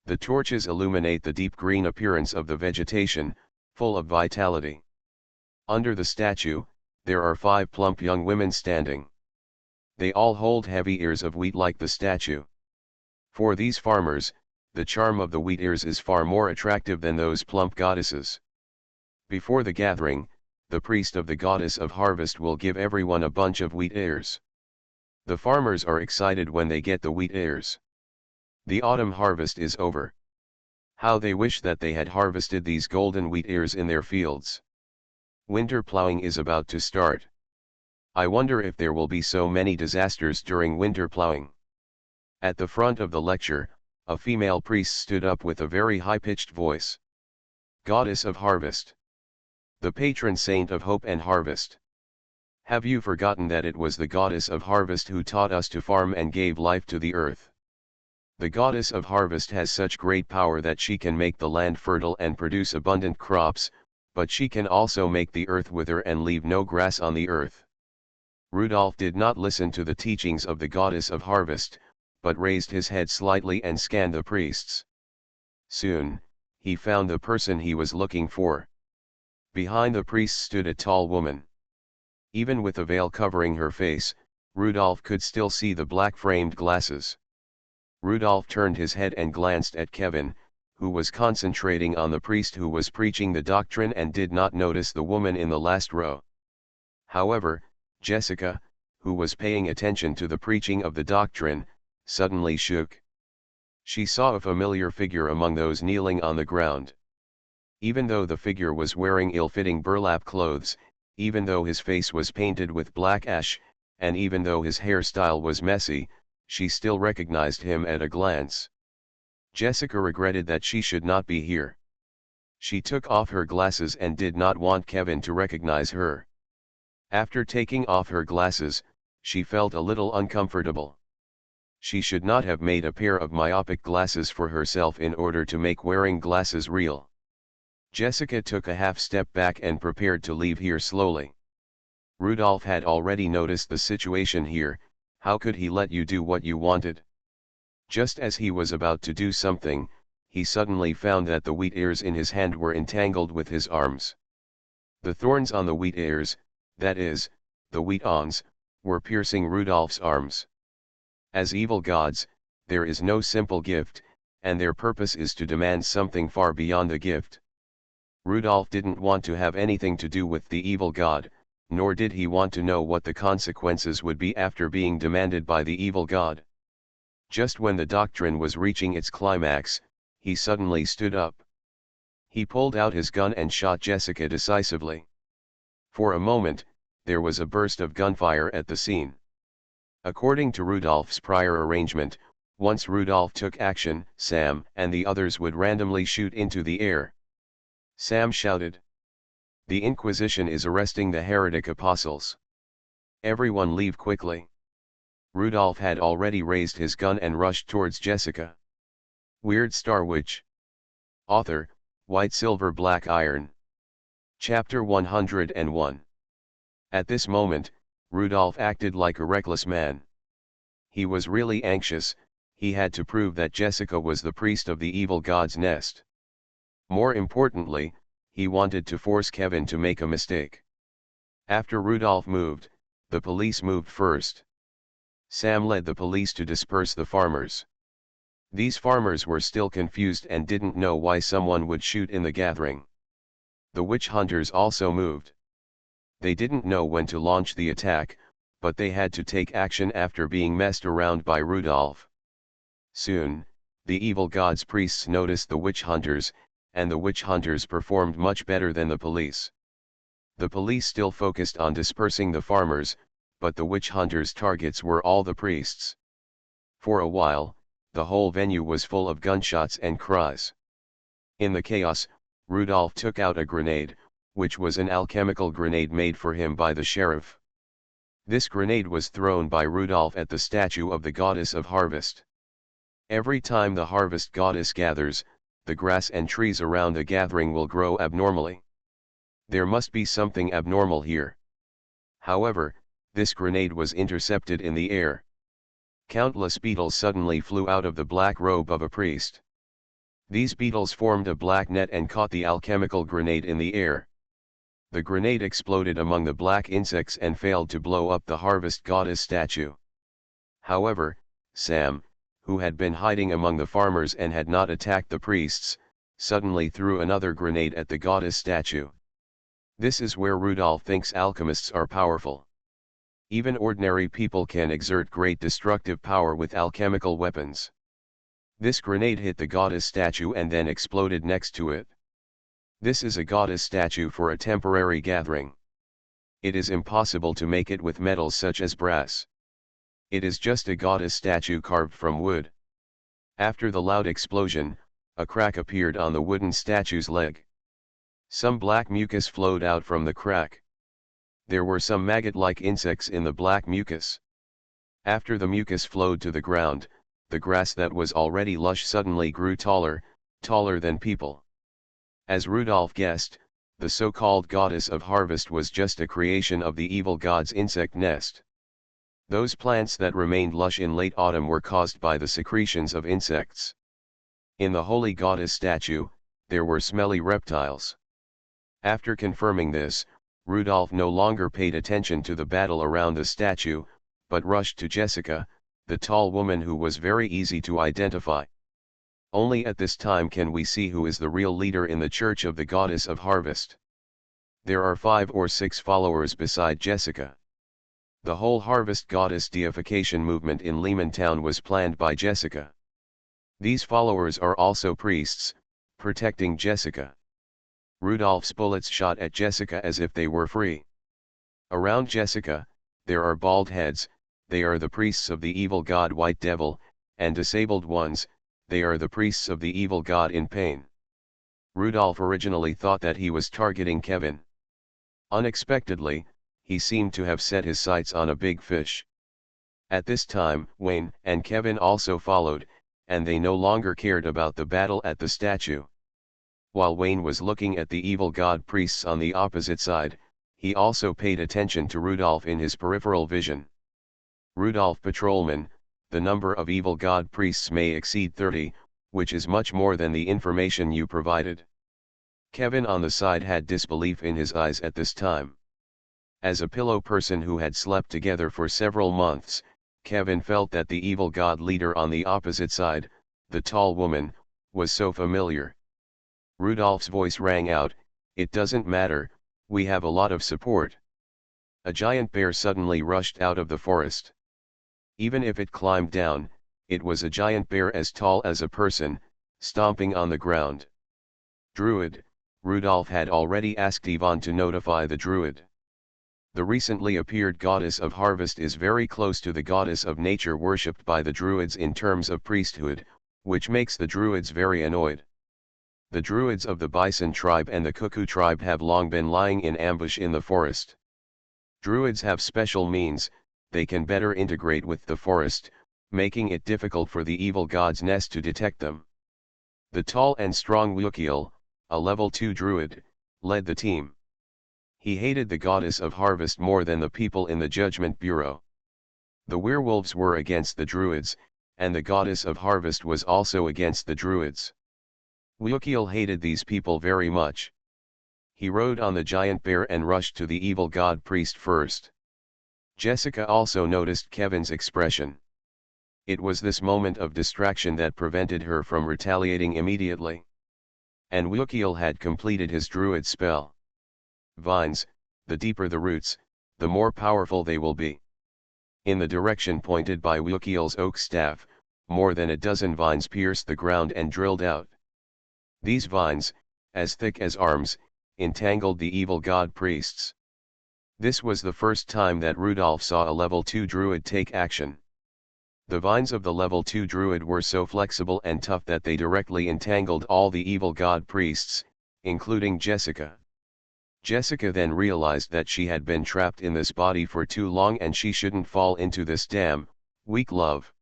The torches illuminate the deep green appearance of the vegetation, full of vitality. Under the statue, there are 5 plump young women standing. They all hold heavy ears of wheat like the statue. For these farmers, the charm of the wheat ears is far more attractive than those plump goddesses. Before the gathering, the priest of the goddess of harvest will give everyone a bunch of wheat ears. The farmers are excited when they get the wheat ears. The autumn harvest is over. How they wish that they had harvested these golden wheat ears in their fields. Winter plowing is about to start. I wonder if there will be so many disasters during winter plowing. At the front of the lecture, a female priest stood up with a very high-pitched voice. Goddess of harvest. The patron saint of hope and harvest. Have you forgotten that it was the goddess of harvest who taught us to farm and gave life to the earth? The goddess of harvest has such great power that she can make the land fertile and produce abundant crops, but she can also make the earth wither and leave no grass on the earth. Rudolph did not listen to the teachings of the goddess of harvest, but raised his head slightly and scanned the priests. Soon, he found the person he was looking for. Behind the priest stood a tall woman. Even with a veil covering her face, Rudolph could still see the black-framed glasses. Rudolph turned his head and glanced at Kevin, who was concentrating on the priest who was preaching the doctrine and did not notice the woman in the last row. However, Jessica, who was paying attention to the preaching of the doctrine, suddenly shook. She saw a familiar figure among those kneeling on the ground. Even though the figure was wearing ill-fitting burlap clothes, even though his face was painted with black ash, and even though his hairstyle was messy, she still recognized him at a glance. Jessica regretted that she should not be here. She took off her glasses and did not want Kevin to recognize her. After taking off her glasses, she felt a little uncomfortable. She should not have made a pair of myopic glasses for herself in order to make wearing glasses real. Jessica took a half step back and prepared to leave here slowly. Rudolph had already noticed the situation here. How could he let you do what you wanted? Just as he was about to do something, he suddenly found that the wheat ears in his hand were entangled with his arms. The thorns on the wheat ears, that is, the wheat awns, were piercing Rudolph's arms. As evil gods, there is no simple gift, and their purpose is to demand something far beyond the gift. Rudolph didn't want to have anything to do with the evil god, nor did he want to know what the consequences would be after being demanded by the evil god. Just when the doctrine was reaching its climax, he suddenly stood up. He pulled out his gun and shot Jessica decisively. For a moment, there was a burst of gunfire at the scene. According to Rudolph's prior arrangement, once Rudolph took action, Sam and the others would randomly shoot into the air. Sam shouted. "The Inquisition is arresting the heretic apostles. Everyone leave quickly." Rudolph had already raised his gun and rushed towards Jessica. Weird Star Witch. Author, White Silver Black Iron. Chapter 101. At this moment, Rudolph acted like a reckless man. He was really anxious. He had to prove that Jessica was the priest of the evil god's nest. More importantly, he wanted to force Kevin to make a mistake. After Rudolph moved, the police moved first. Sam led the police to disperse the farmers. These farmers were still confused and didn't know why someone would shoot in the gathering. The witch hunters also moved. They didn't know when to launch the attack, but they had to take action after being messed around by Rudolph. Soon, the evil god's priests noticed the witch hunters, and the witch hunters performed much better than the police. The police still focused on dispersing the farmers, but the witch hunters' targets were all the priests. For a while, the whole venue was full of gunshots and cries. In the chaos, Rudolph took out a grenade, which was an alchemical grenade made for him by the sheriff. This grenade was thrown by Rudolph at the statue of the goddess of harvest. Every time the harvest goddess gathers, the grass and trees around the gathering will grow abnormally. There must be something abnormal here. However, this grenade was intercepted in the air. Countless beetles suddenly flew out of the black robe of a priest. These beetles formed a black net and caught the alchemical grenade in the air. The grenade exploded among the black insects and failed to blow up the harvest goddess statue. However, Sam, who had been hiding among the farmers and had not attacked the priests, suddenly threw another grenade at the goddess statue. This is where Rudolph thinks alchemists are powerful. Even ordinary people can exert great destructive power with alchemical weapons. This grenade hit the goddess statue and then exploded next to it. This is a goddess statue for a temporary gathering. It is impossible to make it with metals such as brass. It is just a goddess statue carved from wood. After the loud explosion, a crack appeared on the wooden statue's leg. Some black mucus flowed out from the crack. There were some maggot-like insects in the black mucus. After the mucus flowed to the ground, the grass that was already lush suddenly grew taller, taller than people. As Rudolph guessed, the so-called goddess of harvest was just a creation of the evil god's insect nest. Those plants that remained lush in late autumn were caused by the secretions of insects. In the holy goddess statue, there were smelly reptiles. After confirming this, Rudolph no longer paid attention to the battle around the statue, but rushed to Jessica, the tall woman who was very easy to identify. Only at this time can we see who is the real leader in the Church of the Goddess of Harvest. There are 5 or 6 followers beside Jessica. The whole Harvest Goddess deification movement in Lehmantown was planned by Jessica. These followers are also priests, protecting Jessica. Rudolph's bullets shot at Jessica as if they were free. Around Jessica, there are bald heads, they are the priests of the evil god White Devil, and disabled ones, they are the priests of the evil god in pain. Rudolph originally thought that he was targeting Kevin. Unexpectedly, he seemed to have set his sights on a big fish. At this time, Wayne and Kevin also followed, and they no longer cared about the battle at the statue. While Wayne was looking at the evil god priests on the opposite side, he also paid attention to Rudolph in his peripheral vision. Rudolph Patrolman, the number of evil god priests may exceed 30, which is much more than the information you provided. Kevin on the side had disbelief in his eyes at this time. As a pillow person who had slept together for several months, Kevin felt that the evil god leader on the opposite side, the tall woman, was so familiar. Rudolph's voice rang out, "It doesn't matter, we have a lot of support." A giant bear suddenly rushed out of the forest. Even if it climbed down, it was a giant bear as tall as a person, stomping on the ground. Druid, Rudolph had already asked Yvonne to notify the Druid. The recently appeared goddess of harvest is very close to the goddess of nature worshipped by the Druids in terms of priesthood, which makes the Druids very annoyed. The Druids of the Bison tribe and the Cuckoo tribe have long been lying in ambush in the forest. Druids have special means, they can better integrate with the forest, making it difficult for the evil god's nest to detect them. The tall and strong Wukiel, a level 2 druid, led the team. He hated the goddess of harvest more than the people in the Judgment Bureau. The werewolves were against the druids, and the goddess of harvest was also against the druids. Wukiel hated these people very much. He rode on the giant bear and rushed to the evil god priest first. Jessica also noticed Kevin's expression. It was this moment of distraction that prevented her from retaliating immediately. And Wukiel had completed his druid spell. Vines, the deeper the roots, the more powerful they will be. In the direction pointed by Wukiel's oak staff, more than a dozen vines pierced the ground and drilled out. These vines, as thick as arms, entangled the evil god priests. This was the first time that Rudolph saw a level 2 druid take action. The vines of the level 2 druid were so flexible and tough that they directly entangled all the evil god priests, including Jessica. Jessica then realized that she had been trapped in this body for too long and she shouldn't fall into this damn, weak love.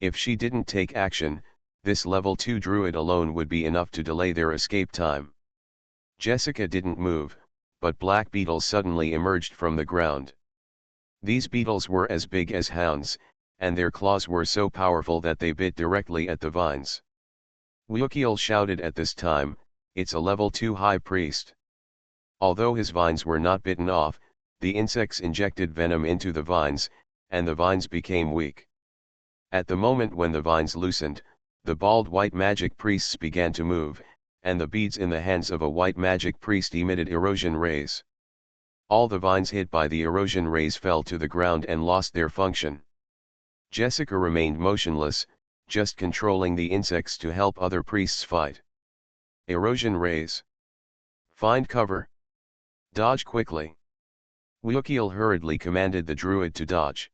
If she didn't take action, this level 2 druid alone would be enough to delay their escape time. Jessica didn't move, but black beetles suddenly emerged from the ground. These beetles were as big as hounds, and their claws were so powerful that they bit directly at the vines. Wukiel shouted at this time, "It's a level 2 high priest." Although his vines were not bitten off, the insects injected venom into the vines, and the vines became weak. At the moment when the vines loosened, the bald white magic priests began to move, and the beads in the hands of a white magic priest emitted erosion rays. All the vines hit by the erosion rays fell to the ground and lost their function. Jessica remained motionless, just controlling the insects to help other priests fight. Erosion rays. Find cover. Dodge quickly. Wukiel hurriedly commanded the druid to dodge.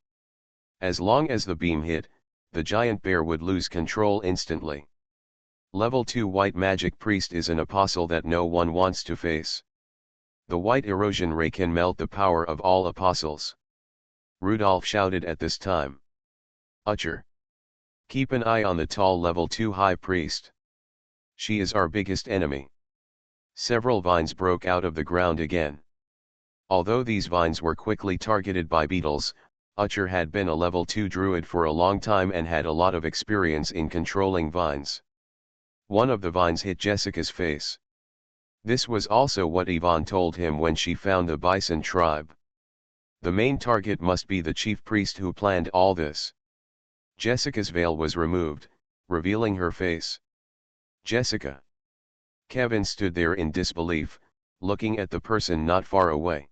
As long as the beam hit, the giant bear would lose control instantly. Level 2 white magic priest is an apostle that no one wants to face. The white erosion ray can melt the power of all apostles. Rudolph shouted at this time. Utcher. Keep an eye on the tall level 2 high priest. She is our biggest enemy. Several vines broke out of the ground again. Although these vines were quickly targeted by beetles, Utcher had been a level 2 druid for a long time and had a lot of experience in controlling vines. One of the vines hit Jessica's face. This was also what Yvonne told him when she found the Bison tribe. The main target must be the chief priest who planned all this. Jessica's veil was removed, revealing her face. Jessica. Kevin stood there in disbelief, looking at the person not far away.